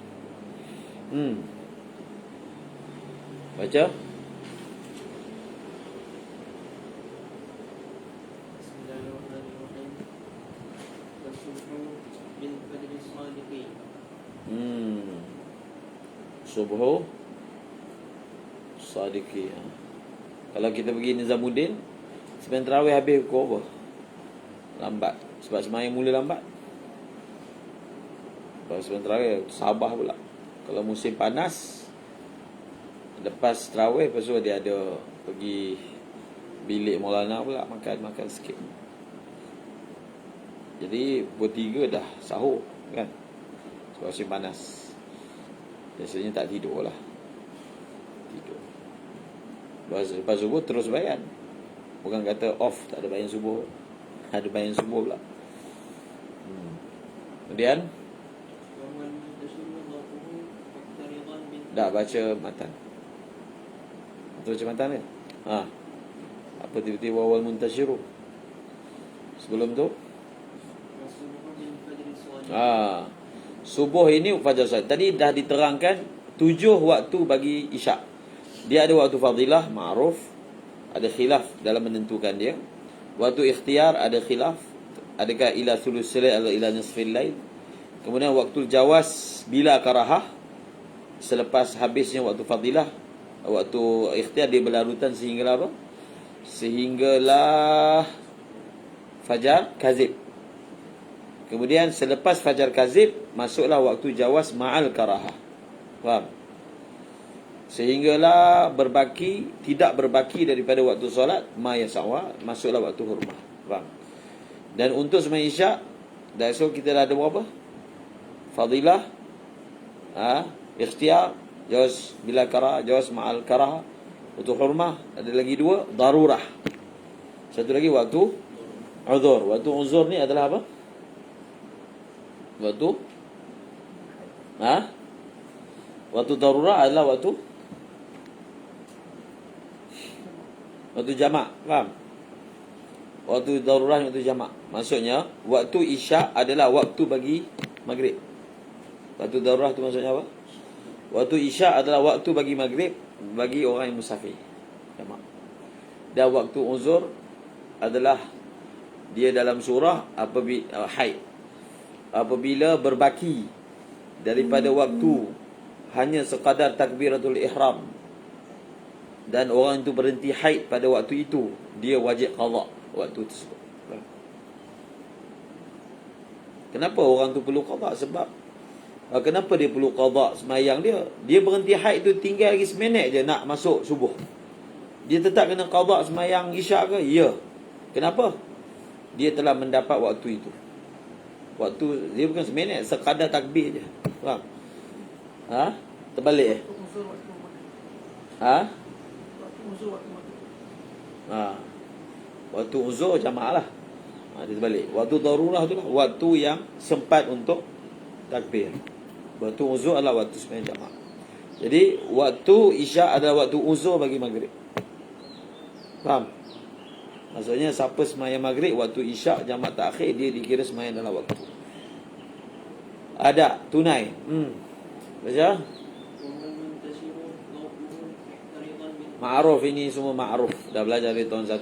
Baca. Bismillahirrahmanirrahim. Wasubhu bil fajri sadiqi. Subuh Sadiqi. Kalau kita pergi Nizamuddin, sembahyang tarawih habis pukul apa? Lambat. Sebab sembahyang mula lambat. Kalau sembahyang tarawih sabah pula. Kalau musim panas, lepas tarawih, lepas tu dia ada pergi bilik Maulana pula, makan sikit. Jadi pukul 3 dah sahur kan, sebab musim panas. Biasanya tak tidur lah. Lepas subuh terus bayan. Bukan kata off, tak ada bayan subuh. Ada bayan subuh pula. Kemudian dah baca matan. Atau baca matan ke? Apa tiba-tiba awal muntasyiru? Sebelum tu subuh ini fajar sadiq. Tadi dah diterangkan 7 waktu bagi isyak. Dia ada waktu fadilah, ma'ruf, ada khilaf dalam menentukan dia. Waktu ikhtiar ada khilaf, adakah ila thuluthil lail atau ila nisfil lail. Kemudian waktu jawaz bila karahah, selepas habisnya waktu fadilah. Waktu ikhtiar dia berlarutan sehinggalah apa? Sehinggalah fajar kazib. Kemudian selepas fajar kazib, masuklah waktu jawaz ma'al karahah. Faham? Sehinggalah tidak berbaki daripada waktu solat ma yasawa, masuklah waktu hurmah. Faham? Dan untuk sembahyang isyak, dah esok kita dah ada berapa? Fadilah, ikhtiar, jawaz bila karah, jawaz ma'al karah, waktu hurmah, ada lagi 2, darurah. Satu lagi waktu uzur. Waktu uzur ni adalah apa? Waktu darurah adalah waktu jamak. Faham? Waktu darurah waktu jamak. Maksudnya waktu isyak adalah waktu bagi maghrib. Waktu darurah tu maksudnya apa? Waktu isyak adalah waktu bagi maghrib bagi orang yang musafir. Jamak. Dan waktu uzur adalah dia dalam surah apabila haid. Apabila berbaki daripada waktu hanya sekadar takbiratul ihram dan orang itu berhenti haid pada waktu itu, dia wajib qada waktu tersebut. Kenapa orang tu perlu qada? Sebab kenapa dia perlu qada semayang dia? Dia berhenti haid tu tinggal lagi seminit je nak masuk subuh. Dia tetap kena qada semayang isyak ke? Ya. Kenapa? Dia telah mendapat waktu itu. Waktu dia bukan seminit, sekadar takbir je. Faham? Ha? Terbalik Waktu uzur, waktu maghrib. Ha? Waktu uzur, waktu maghrib. Ha. Waktu uzur jamaah lah. Ha, dia terbalik. Waktu darurah tu lah, waktu yang sempat untuk takbir. Waktu uzur adalah waktu sembahyang jamaah. Jadi waktu isyak adalah waktu uzur bagi maghrib. Faham? Maksudnya siapa sembahyang maghrib waktu isyak jamaah takhir, dia dikira sembahyang dalam waktu. Ada tunai. Baca. Ma'ruf, ini semua ma'ruf. Dah belajar dari tahun 1.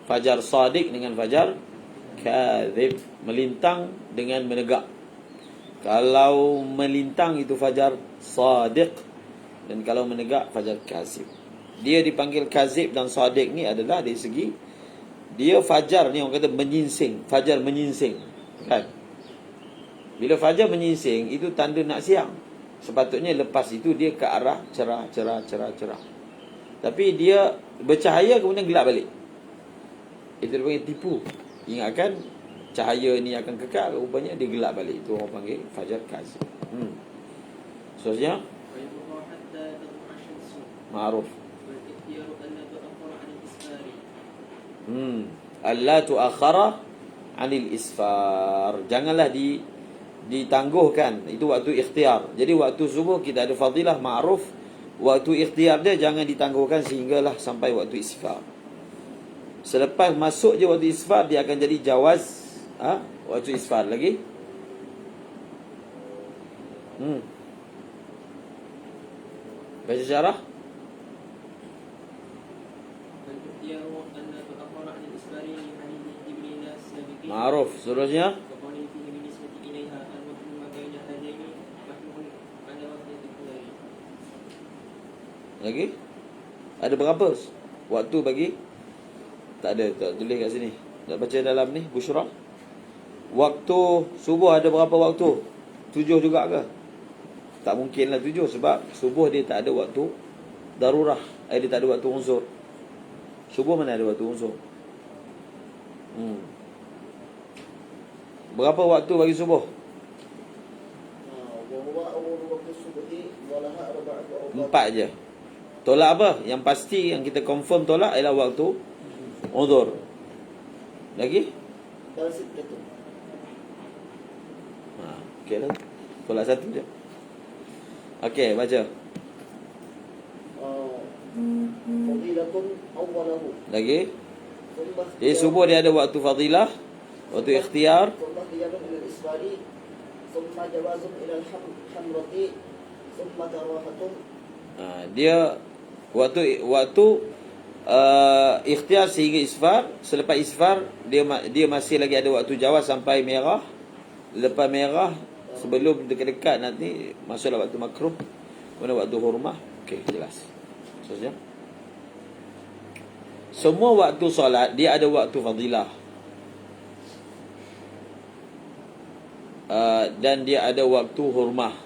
Fajar sadiq dengan fajar kadhib, melintang dengan menegak. Kalau melintang itu fajar sadiq, dan kalau menegak fajar kazib. Dia dipanggil kazib dan sadiq ni adalah dari segi dia fajar ni orang kata menyingsing, fajar menyingsing, kan? Bila fajar menyingsing itu tanda nak siang. Sepatutnya lepas itu dia ke arah cerah. Tapi dia bercahaya kemudian gelap balik. Itu dipanggil tipu. Ingatkan cahaya ni akan kekal, rupanya dia gelap balik. Itu orang panggil fajar kazib. Seterusnya ma'ruf. Alla tuakhara 'anil isfar. Janganlah ditangguhkan. Itu waktu ikhtiar. Jadi waktu subuh kita ada fadilah ma'ruf. Waktu ikhtiar dia jangan ditangguhkan sehinggalah sampai waktu isfar. Selepas masuk je waktu isfar, dia akan jadi jawaz. Waktu isfar lagi. Baca syarah. Ma'ruf. Seterusnya lagi. Ada berapa waktu bagi? Tak ada, tak tulis kat sini. Tak baca dalam ni Busyra. Waktu subuh ada berapa waktu? 7 juga ke? Tak mungkinlah 7 sebab subuh dia tak ada waktu darurah. Dia tak ada waktu uzur. Subuh mana ada waktu uzur? Berapa waktu bagi subuh? 4 je. Tolak apa? Yang pasti yang kita confirm tolak ialah waktu uzur. Lagi? Okey lah. Tolak 1 je. Okey, baca. Lagi? Jadi subuh dia ada waktu fadilah, waktu ikhtiar, dia waktu ikhtiar sehingga isfar. Selepas isfar dia masih lagi ada waktu jawaz sampai merah. Lepas merah, sebelum dekat-dekat nanti masuklah waktu makruh, kemudian waktu hurmah. Okey, jelas. Seterusnya, semua waktu solat dia ada waktu fadilah, dan dia ada waktu hurmah,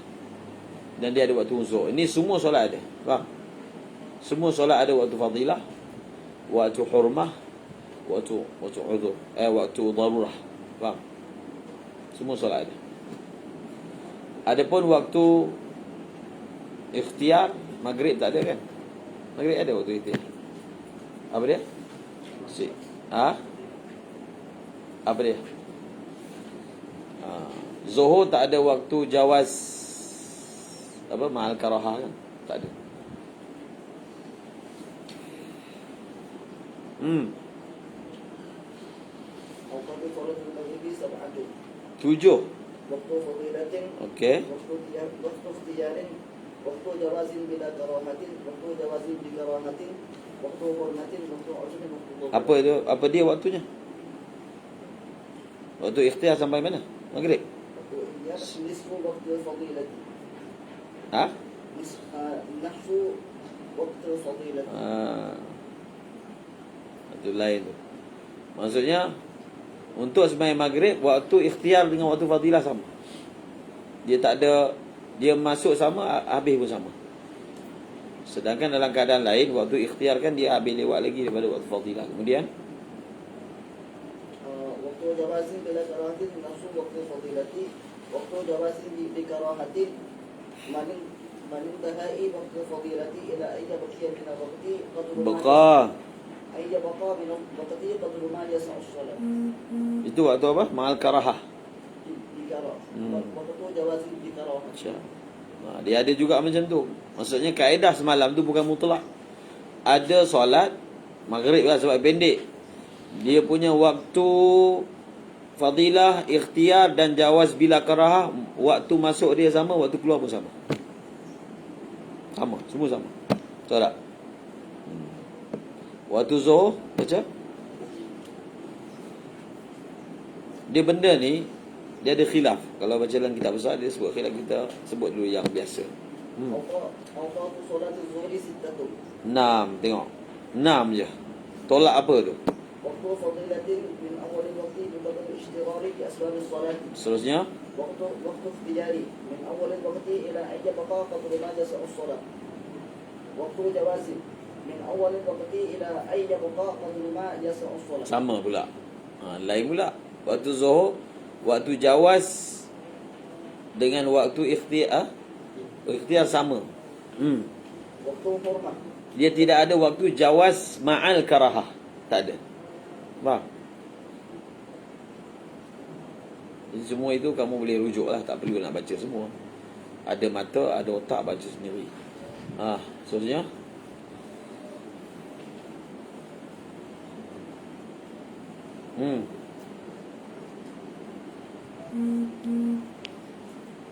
dan dia ada waktu uzur. Ini semua solat ada. Faham? Semua solat ada waktu fadilah, waktu hurmah, waktu uzur, waktu darurah. Faham? Semua solat ada. Adapun waktu ikhtiar, maghrib tak ada kan? Maghrib ada waktu ikhtiar. Apa dia? Apa dia? Zuhur tak ada waktu jawaz ma'al karahah kan? Tak ada. Tujuh. Okey. Apa itu? Apa dia waktunya? Waktu ikhtiar sampai mana? Maghrib. نصف وقت الفضيلة Ha? نحو وقت الفضيلة. Itu lain tu. Maksudnya untuk sembahyang maghrib, waktu ikhtiar dengan waktu fadilah sama. Dia tak ada, dia masuk sama, habis pun sama. Sedangkan dalam keadaan lain, waktu ikhtiar kan dia habis lewat lagi daripada waktu fadilah. Kemudian وقت جواز بلا كراهة نحو وقت الفضيلة. وقت جواز بكراهة من انتهى وقت الفضيلة إلى أن يبقي من الوقت قدر ما Beka. أن يبقى من الوقت قدر ما يسع الصلاة. Itu waktu apa? Ma'al karahah. بكراهة. وقت جواز بكراهة. Dia ada juga macam tu. Maksudnya kaedah semalam tu bukan mutlak. Ada solat maghrib lah sebab pendek. Dia punya waktu fadilah, ikhtiar dan jawaz bila karahah, waktu masuk dia sama, waktu keluar pun sama. Sama, semua sama. Betul tak? Waktu zuhur, baca. Dia benda ni, dia ada khilaf. Kalau baca dalam kitab besar, dia sebut khilaf, kita sebut dulu yang biasa. أوقات صلاة الظهر ستة. 6, tengok. 6 je. Tolak apa tu? وقت فضيلة من أول الوقت بقدر الاشتغال بأسباب الصلاة. Seterusnya, وقت اختياري من أول الوقت إلى أن يبقى قدر ما يسع الصلاة. وقت جواز من أول الوقت إلى أن يبقى قدر ما يسع الصلاة. sama pula. Lain pula. Waktu zuhur, waktu jawaz dengan waktu ikhtiar, ikhtiar sama. وقت حرمة. Dia tidak ada waktu jawaz ma'al karahah. Tak ada. Faham? Jadi semua itu kamu boleh rujuk lah. Tak perlu nak baca semua. Ada mata, ada otak, baca sendiri. Seterusnya.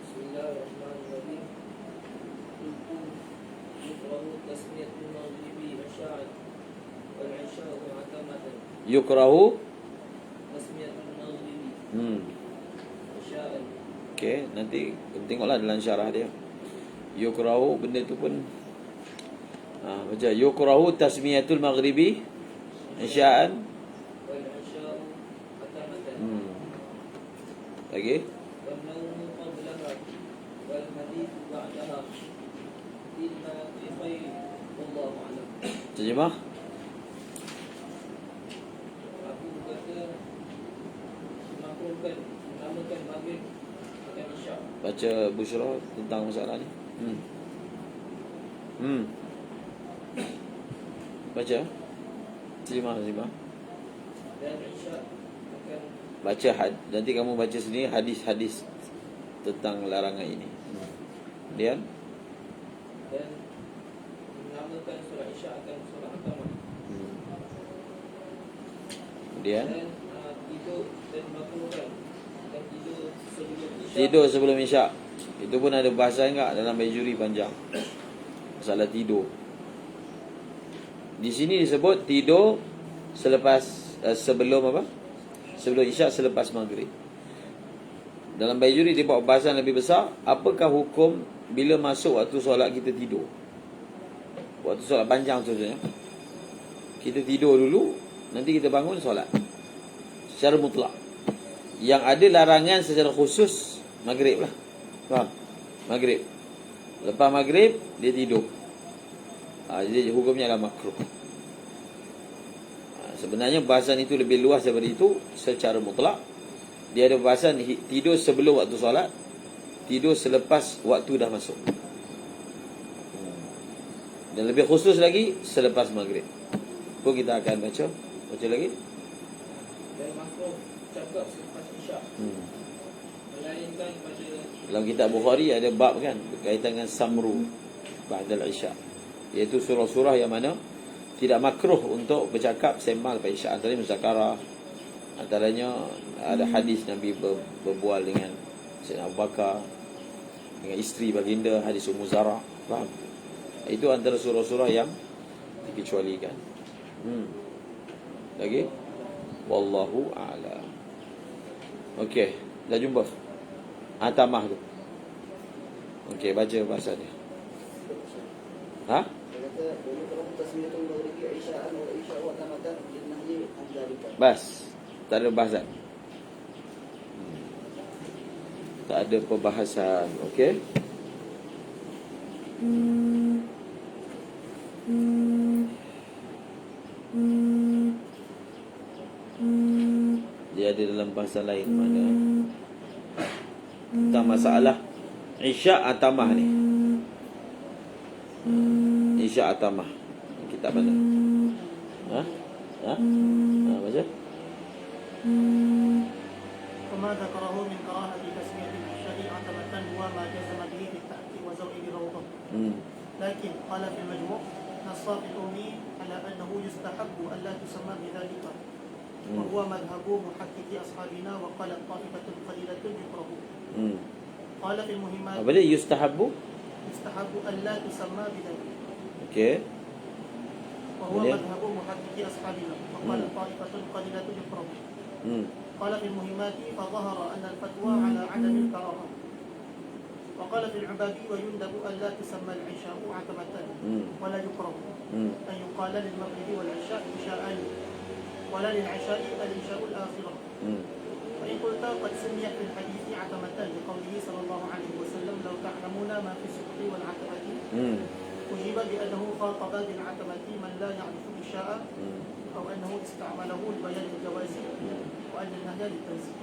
Bismillahirrahmanirrahim. Yukrahu tasmiyatul maghribi asya'an wal 'isha'u mu'tamatan. Yukrahu. Tasmiyatul maghribi asya'an. Okey, nanti tengoklah dalam syarah dia. Yukrahu, benda tu pun baca yukrahu tasmiyatul maghribi isya'an. Wal 'isha'u mu'tamatan. Lagi. Wal nawmu qablaha wal hadithu ba'daha illa fi khair. Wallahu a'lam. Terjemah. Aku kata makruhkan menamakan maghrib dan isyak. Baca Busyra tentang masalah ni. Baca. Terjemah. Dan isyak akan Baca nanti kamu baca sendiri hadis-hadis tentang larangan ini. Kemudian dan menamakan surah isyak akan surah Al-Qamar. Kemudian Dan tidur dan makruhkan dan tidur sebelum isyak. tidur sebelum isyak. Itu pun ada bahasan enggak dalam Bajuri panjang. Masalah tidur. Di sini disebut tidur selepas sebelum apa? Sebelum isyak, selepas maghrib. Dalam Bajuri dia buat bahasan lebih besar, apakah hukum bila masuk waktu solat kita tidur? Waktu solat panjang contohnya. Kita tidur dulu, nanti kita bangun solat. Secara mutlak. Yang ada larangan secara khusus maghrib lah. Faham? Maghrib. Lepas maghrib dia tidur. Jadi hukumnya adalah makruh. Sebenarnya bahasan itu lebih luas daripada itu secara mutlak. Dia ada bahasan tidur sebelum waktu solat, tidur selepas waktu dah masuk. Dan lebih khusus lagi selepas maghrib. Pun kita akan baca lagi. Dan makruh cakap selepas isyak. Melainkan pada Dalam kitab Bukhari ada bab kan berkaitan dengan samru ba'dal isyak, iaitu surah-surah yang mana tidak makruh untuk bercakap sembang lepas isyak. Antaranya muzakarah, antaranya ada hadis Nabi berbual dengan Sayyidina Abu Bakar, dengan isteri baginda, hadis Ummu Zara. Faham? Itu antara surah-surah yang dikecualikan. Lagi? Wallahu a'lam. Okey, dah jumpa. Atamah tu. Okey, baca bahasa dia. Ha? Dia kata, dulu kalau tasmiyatul maghribi isya'an wa isya'u atamatan linnahyi an dzalika. Bas. Tak ada bahasan. Tak ada perbahasan. Okey. Dia ada dalam bahasa lain mana tentang masalah Isya' Atamah ni. Isya' Atamah. Kitab mana? Ha? Ha? Ha, baca. وما ذكره من كراهة تسمية العشاء عتمة هو ما جزم به بالتحت وزوء بروضة. لكن قال في المجموع نص في الأمي على أنه يستحب ألا تسمى بذلك وهو مذهب محقق أصحابنا وقال طائفة قليلة يكره. قال في المهمات Apa dia? Yustahabbu? يستحب ألا تسمى بذلك Okey. وهو مذهب محقق أصحابنا وقال طائفة قليلة يكره. قال في المهمات فظهر أن الفتوى على عدم الكراهة. وقال في العبادي ويندب ألا تسمى العشاء عتمة ولا يكره أن يقال للمغرب والعشاء عشاءان ولا للعشاء العشاء الآخرة. فإن قلت قد سمي في الحديث عتمة لقوله صلى الله عليه وسلم لو تعلمون ما في السكر والعتمة أجيب بأنه خاطب بالعتمة من لا يعرف العشاء أو أنه استعمله لبيان الجواز وأن النهي للتنزيه.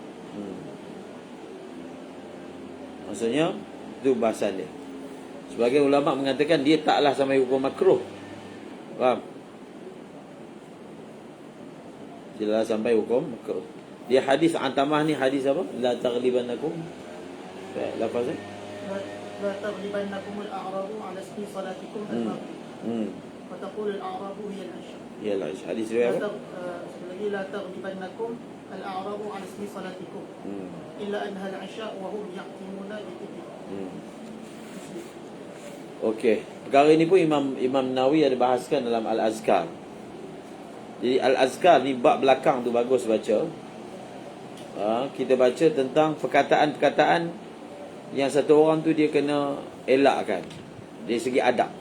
Maksudnya itu bahasan dia. Sebagai ulama mengatakan dia taklah sampai hukum makruh. Faham? Tidaklah sampai hukum makruh. Dia hadis Atamah ni hadis apa? La taghlibannakum. Lafaz dia? لا تغلبنكم الأعراب على اسم صلاتكم المغرب وتقول الأعراب هي العشاء. Ya lah, hadis dia apa? لا تغلبنكم الأعراب على اسم صلاتكم إلا أنها العشاء وهم يحكمون بالإبل. Okey. Perkara ini pun Imam Nawawi ada bahaskan dalam Al-Azkar. Jadi Al-Azkar ni bab belakang tu bagus baca. Kita baca tentang perkataan-perkataan yang satu orang tu dia kena elakkan dari segi adab.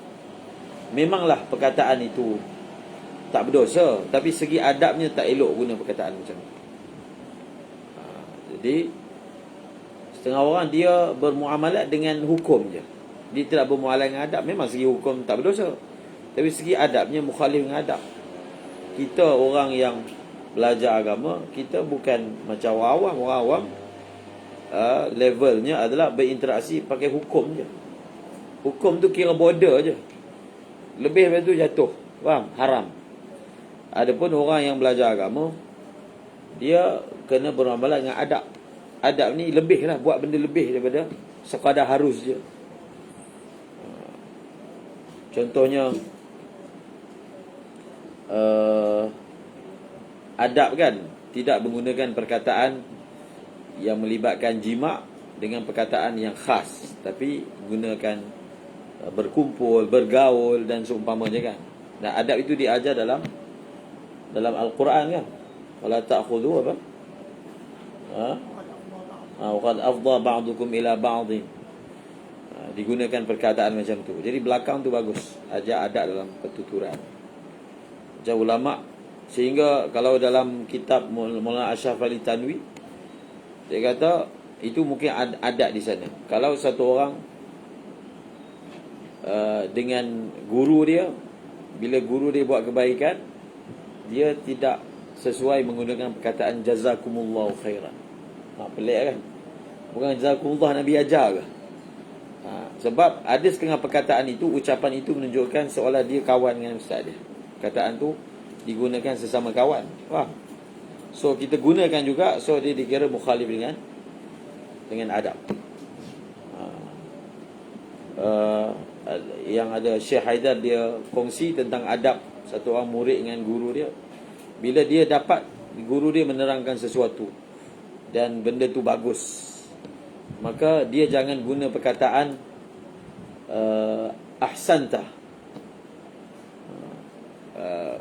Memanglah perkataan itu tak berdosa, tapi segi adabnya tak elok guna perkataan macam tu. Jadi setengah orang dia bermuamalat dengan hukum je. Dia tidak bermuamalat dengan adab. Memang segi hukum tak berdosa, tapi segi adabnya mukhalif dengan adab. Kita orang yang belajar agama, kita bukan macam orang awam. Levelnya adalah berinteraksi pakai hukum je. Hukum tu kira border je. Lebih daripada tu jatuh. Faham? Haram. Adapun orang yang belajar agama, dia kena bermuamalah dengan adab. Adab ni lebih lah, buat benda lebih daripada sekadar harus je. Contohnya adab kan, tidak menggunakan perkataan yang melibatkan jima' dengan perkataan yang khas, tapi gunakan berkumpul, bergaul dan seumpamanya kan. Dan adab itu diajar dalam Al-Quran kan. Wala ta'khudhu apa? Waqad afdha ba'dukum ila ba'dhin. Digunakan perkataan macam tu. Jadi belakang tu bagus, ajar adab dalam pertuturan. Macam ulama, sehingga kalau dalam kitab Maulana Ashraf Ali Tanwi, dia kata itu mungkin adat di sana. Kalau satu orang dengan guru dia, bila guru dia buat kebaikan, dia tidak sesuai menggunakan perkataan jazakumullahu khairan. Pelik kan? Bukan jazakumullah Nabi ajar ke? Sebab ada setengah perkataan itu, ucapan itu menunjukkan seolah dia kawan dengan ustaz dia. Perkataan tu digunakan sesama kawan. Faham? So kita gunakan juga, so dia dikira mukhalif dengan adab. Yang ada Syekh Haidar, dia kongsi tentang adab satu orang murid dengan guru dia. Bila dia dapat guru dia menerangkan sesuatu dan benda tu bagus, maka dia jangan guna perkataan ahsanta.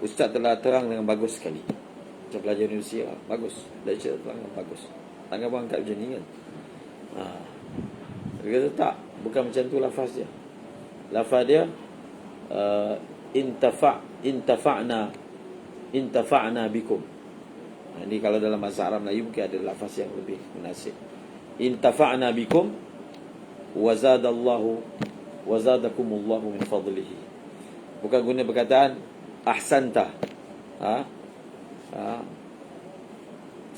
Ustaz telah terang dengan bagus sekali. Macam pelajar universiti, bagus. Lecture terang dengan bagus. Tangan abang angkat macam ni kan. Dia kata tak, bukan macam tu lafaz dia. Lafaz dia intafa'na bikum. Ini kalau dalam bahasa Arab Melayu mungkin ada lafaz yang lebih munasib. Intafa'na bikum wazadakumullahu min fadlihi. Bukan guna perkataan ahsanta.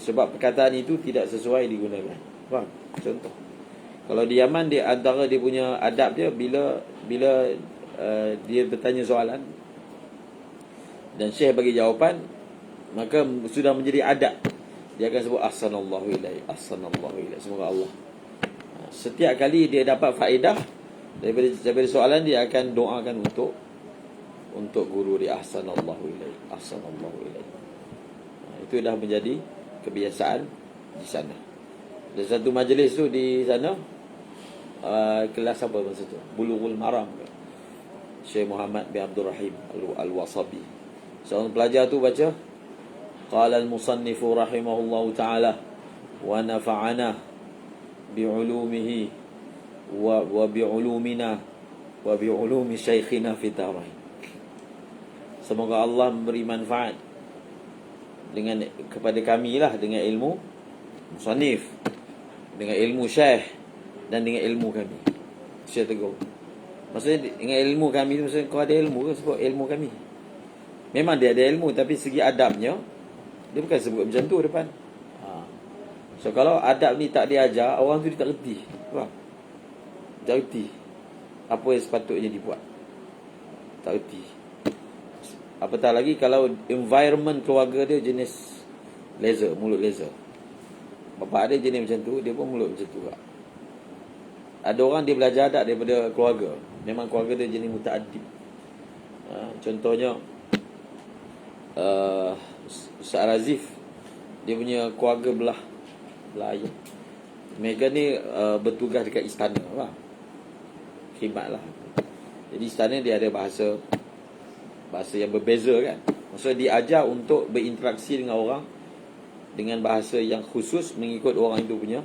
Sebab perkataan itu tidak sesuai digunakan. Faham? Contoh, kalau di Yaman, dia antara dia punya adab dia, bila dia bertanya soalan dan Syekh bagi jawapan, maka sudah menjadi adab. Dia akan sebut ahsanallahu ilaik, ahsanallahu ilaik, semoga Allah. Setiap kali dia dapat faedah daripada soalan, dia akan doakan untuk guru dia, ahsanallahu ilaik, ahsanallahu ilaik. Itu dah menjadi kebiasaan di sana. Ada satu majlis tu di sana, kelas apa masa tu? Bulughul Maram, Syekh Muhammad bin Abdul Rahim Al-Wasabi. Seorang pelajar tu baca, qala al-musannifu rahimahullahu ta'ala wa nafa'ana bi'ulumihi wa bi'ulumina wa bi'ulumi syekhina fi darain. Semoga Allah memberi manfaat kepada kami lah, dengan ilmu musannif, dengan ilmu syekh, dan dengan ilmu kami. Syekh tegur, maksudnya dengan ilmu kami tu, maksudnya kau ada ilmu ke sebut ilmu kami? Memang dia ada ilmu, tapi segi adabnya dia bukan sebut macam tu depan. So kalau adab ni tak diajar, orang tu dia tak reti. Faham? Tak reti apa yang sepatutnya dibuat. Tak reti. Apatah lagi kalau environment keluarga dia jenis laser, mulut laser. Bapa dia jenis macam tu, dia pun mulut macam tu juga. Ada orang dia belajar adab daripada keluarga. Memang keluarga dia jenis muta'addib. Contohnya Ustaz Razif, dia punya keluarga belah ayah. Mereka ni bertugas dekat istana lah, khidmat lah. Jadi istana dia ada bahasa yang berbeza kan. Maksudnya diajar untuk berinteraksi dengan orang dengan bahasa yang khusus mengikut orang itu punya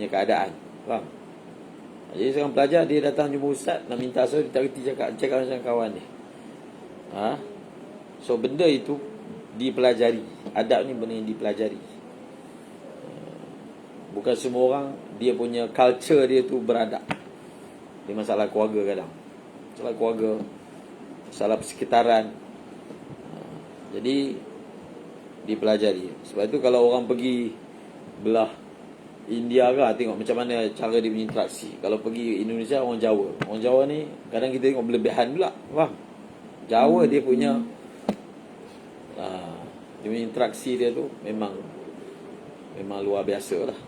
keadaan. Faham? Jadi seorang pelajar dia datang jumpa ustaz nak minta soal, dia tak reti cakap macam kawan dia. So benda itu dipelajari. Adab ni benda yang dipelajari. Bukan semua orang dia punya culture dia tu beradab. Dia masalah keluarga kadang. Masalah keluarga, masalah persekitaran. Jadi dipelajari. Sebab itu kalau orang pergi belah India ke, tengok macam mana cara dia berinteraksi. Kalau pergi Indonesia, orang Jawa ni kadang kita tengok berlebihan pula. Faham? Jawa dia punya interaksi dia tu memang luar biasa lah.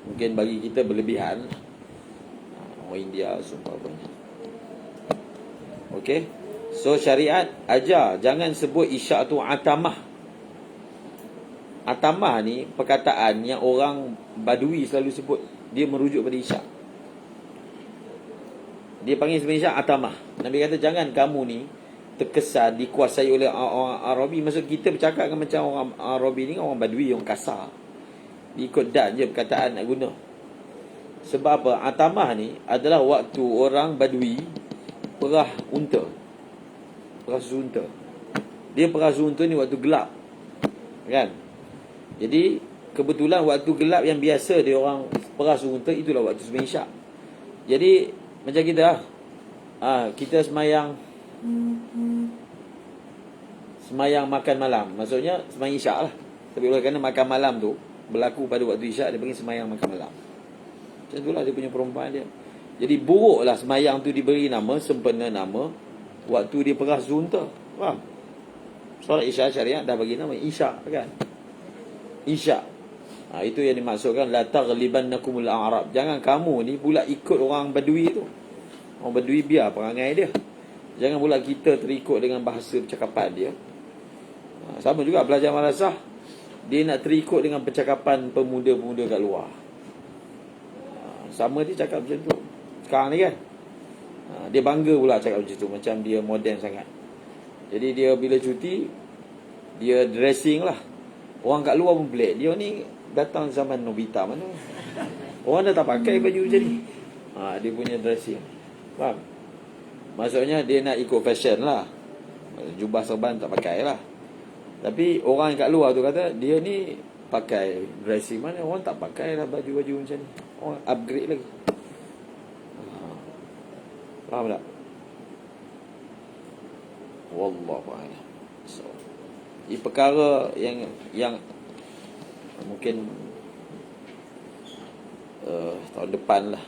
Mungkin bagi kita berlebihan. Orang India sumpah banyak. Okey. So syariat ajar jangan sebut isyak tu atamah. Atamah ni perkataan yang orang Badui selalu sebut. Dia merujuk pada isyak. Dia panggil sebenarnya isyak atamah. Nabi kata jangan kamu ni terkesan dikuasai oleh orang Arabi. Maksud kita bercakap kan macam orang Arabi ni, orang Badui, orang kasar. Ikut dan je perkataan nak guna. Sebab apa? Atamah ni adalah waktu orang Badui perah unta. Perah susu unta. Dia perah susu unta ni waktu gelap. Kan? Jadi kebetulan waktu gelap yang biasa dia orang perah susu unta, itulah waktu sembahyang isyak. Jadi macam kita kita semayang makan malam. Maksudnya semayang isyak lah. Tapi oleh kerana makan malam tu berlaku pada waktu isyak, dia panggil semayang makan malam. Macam itulah dia punya perumpamaan dia. Jadi buruklah semayang tu diberi nama, sempena nama waktu dia perah susu unta. Faham? Solat isyak syariat dah bagi nama isyak kan. Isyak. Itu yang dimaksudkan la taghlibannakumul a'rab. Jangan kamu ni pula ikut orang Badui tu. Orang Badui biar perangai dia. Jangan pula kita terikut dengan bahasa percakapan dia. Sama juga belajar madrasah, dia nak terikut dengan percakapan pemuda-pemuda kat luar. Sama dia cakap macam tu sekarang ni kan. Dia bangga pula cakap macam tu, macam dia moden sangat. Jadi dia bila cuti, dia dressing lah. Orang kat luar pun pelik. Dia ni datang zaman Nobita mana. Orang dah tak pakai baju macam ni. Dia punya dressing. Faham? Maksudnya dia nak ikut fashion lah. Jubah serban tak pakai lah. Tapi orang kat luar tu kata dia ni pakai dressing mana. Orang tak pakai lah baju-baju macam ni. Orang upgrade lagi. Faham tak? Wallahu a'lam. So, ini perkara yang mungkin tahun depan lah.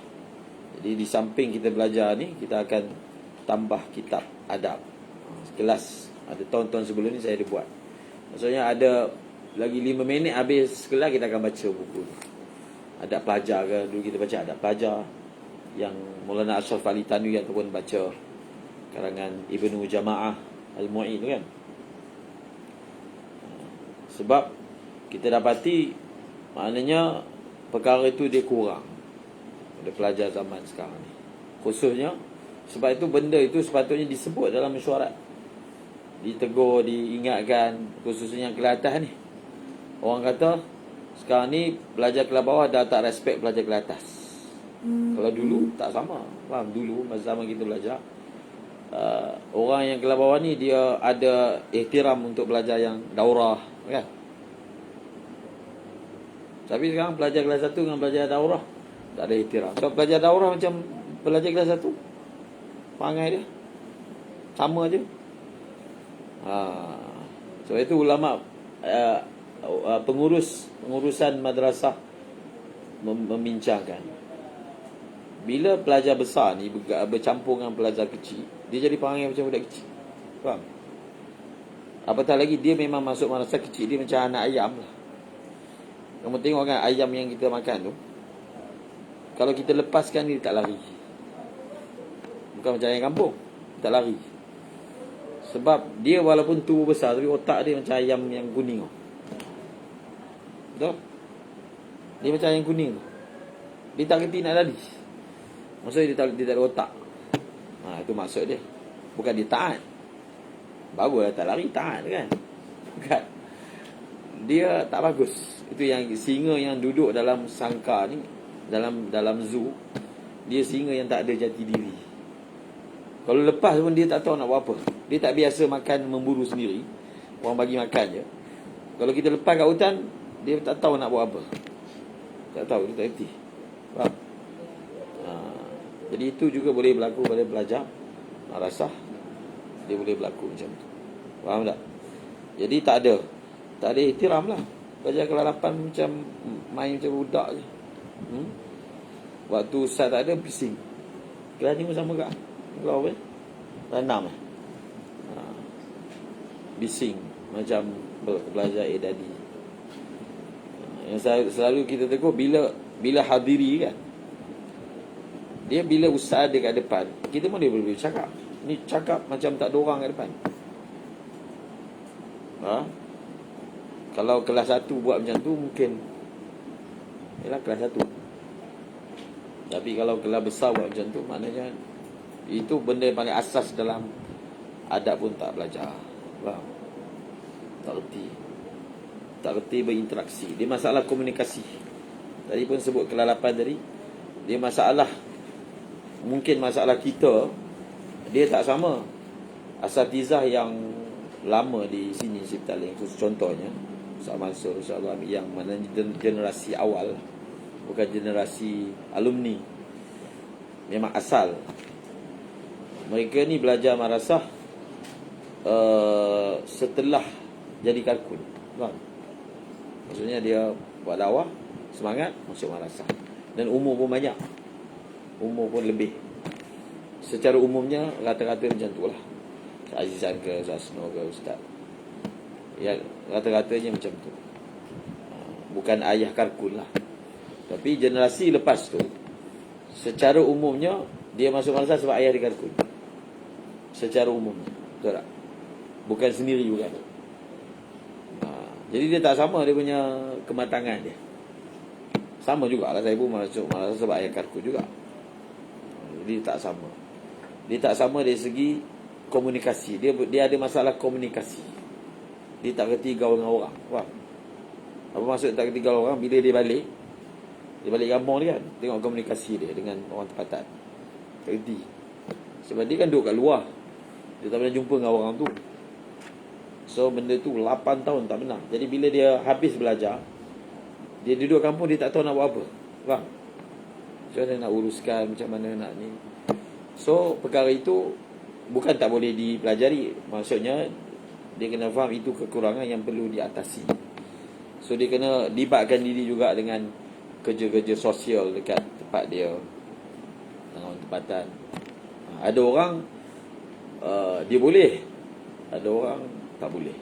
Jadi di samping kita belajar ni, kita akan tambah kitab adab. Kelas ada tahun-tahun sebelum ni saya ada buat. Maksudnya ada lagi 5 minit habis kelas kita akan baca buku ni. Adab pelajar ke, dulu kita baca adab pelajar yang Maulana Ashraf Ali Tanwi ataupun baca karangan Ibnu Jama'ah Al-Mu'i tu kan. Sebab kita dapati maknanya perkara itu dia kurang pada pelajar zaman sekarang ni. Khususnya sebab itu benda itu sepatutnya disebut dalam mesyuarat. Ditegur, diingatkan, khususnya yang kelas atas ni. Orang kata sekarang ni pelajar kelas bawah dah tak respect pelajar kelas atas. Kalau dulu tak sama. Faham? Dulu masa zaman kita belajar, orang yang kelas bawah ni dia ada ihtiram untuk pelajar yang daurah kan. Tapi sekarang pelajar kelas 1 dengan pelajar daurah tak ada ihtiram. So pelajar daurah macam pelajar kelas 1, perangai dia sama je. Sebab itu ulama pengurusan madrasah membincangkan, bila pelajar besar ni bercampur dengan pelajar kecil, dia jadi perangai macam budak kecil. Faham? Apatah lagi dia memang masuk madrasah kecil, dia macam anak ayam lah. Kamu tengok kan ayam yang kita makan tu, kalau kita lepaskan dia tak lari. Bukan macam ayam kampung, tak lari. Sebab dia walaupun tubuh besar, tapi otak dia macam ayam yang kuning tu. Betul? Dia macam ayam kuning tu. Dia tak kerti nak lari. Maksudnya dia tak ada otak. Itu maksud dia. Bukan dia taat. Baguslah tak lari, taat kan. Bukan. Dia tak bagus. Itu yang singa yang duduk dalam sangkar ni, dalam zoo, dia singa yang tak ada jati diri. Kalau lepas pun dia tak tahu nak buat apa. Dia tak biasa makan memburu sendiri. Orang bagi makan je. Kalau kita lepas kat hutan, dia tak tahu nak buat apa. Tak tahu, dia tak erti. Faham? Jadi itu juga boleh berlaku pada pelajar madrasah. Dia boleh berlaku macam tu. Faham tak? Jadi tak ada ihtiram lah. Pelajar kelas 8 macam main macam budak je. Waktu ustaz tak ada, bising. Kelas ni pun sama kak. Kelas apa? Kelas 6 bising macam belajar edadi. Yang selalu kita tegur bila hadiri kan. Dia bila ustaz ada kat depan, kita pun dia boleh cakap. Ni cakap macam tak ada orang kat depan. Kalau kelas 1 buat macam tu mungkin ialah kelas 1. Tapi kalau kelas besar buat macam tu, maknanya itu benda yang paling asas dalam adab pun tak belajar. Faham? Tak reti berinteraksi. Dia masalah komunikasi. Tadi pun sebut kelas 8 tadi. Dia masalah, mungkin masalah kita, dia tak sama. Asatizah yang lama di sini Siptaling, contohnya Ustaz Mansur, Ustaz Rahmi, yang mana generasi awal, bukan generasi alumni, memang asal. Mereka ni belajar madrasah setelah jadi kalkun. Faham? Maksudnya dia buat dakwah, semangat, masuk madrasah. Dan umur pun banyak. Umur pun lebih. Secara umumnya rata-rata macam tu lah. Ustaz Azizan ke, Ustaz Asno ke, Ustaz. Ya, rata-ratanya macam tu. Bukan ayah kalkun lah. Tapi generasi lepas tu, secara umumnya dia masuk madrasah sebab ayah dia kalkun. Secara umumnya. Betul tak? Bukan sendiri, bukan. Jadi dia tak sama dia punya kematangan dia. Sama jugalah saya pun masuk madrasah sebab ayah kalkun juga. Jadi tak sama. Dia tak sama dari segi komunikasi. Dia ada masalah komunikasi. Dia tak kerti gaul dengan orang. Faham? Apa maksud tak tinggal orang? Bila dia balik kampung dia kan, tengok komunikasi dia dengan orang tempatan. Tak kerti. Sebab dia kan duduk kat luar, dia tak pernah jumpa dengan orang tu. So benda tu 8 tahun tak pernah. Jadi bila dia habis belajar, dia duduk kampung, dia tak tahu nak buat apa. Faham? Macam mana nak uruskan, macam mana nak ni. So perkara itu bukan tak boleh dipelajari. Maksudnya dia kena faham itu kekurangan yang perlu diatasi. So dia kena libatkan diri juga dengan kerja-kerja sosial dekat tempat dia, dengan orang tempatan. Ada orang dia boleh, ada orang tak boleh.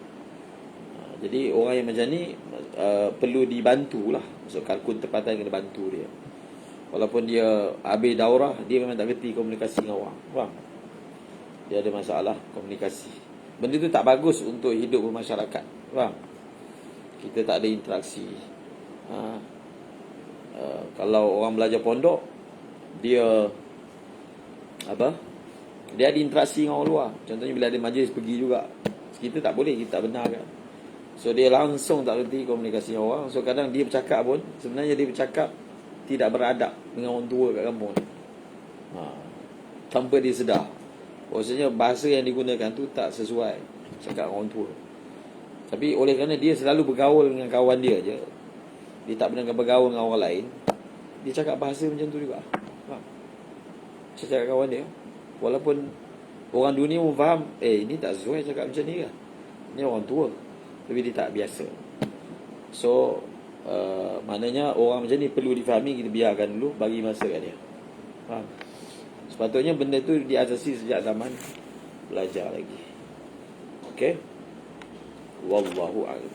Jadi orang yang macam ni perlu dibantulah. Maksud kalkun tempatan kena bantu dia. Walaupun dia habis daurah, dia memang tak kerti komunikasi dengan orang. Faham? Dia ada masalah komunikasi. Benda tu tak bagus untuk hidup bermasyarakat. Faham? Kita tak ada interaksi. Kalau orang belajar pondok, dia dia ada interaksi dengan orang luar. Contohnya bila ada majlis pergi juga, kita tak boleh, kita tak benar kan. So dia langsung tak kerti komunikasi dengan orang. So kadang dia bercakap pun, sebenarnya dia bercakap tidak beradab dengan orang tua kat kampung ni. Tanpa dia sedar. Maksudnya bahasa yang digunakan tu tak sesuai cakap orang tua. Tapi oleh kerana dia selalu bergaul dengan kawan dia je, dia tak pernah bergaul dengan orang lain, dia cakap bahasa macam tu juga. Faham? Dia cakap kawan dia, walaupun orang dunia pun faham, ini tak sesuai cakap macam ni kan, ni orang tua, tapi dia tak biasa. So maknanya orang macam ni perlu difahami. Kita biarkan dulu, bagi masa kat dia. Faham? Sepatutnya benda tu diasasi sejak zaman belajar lagi. Okay, wallahu a'lam.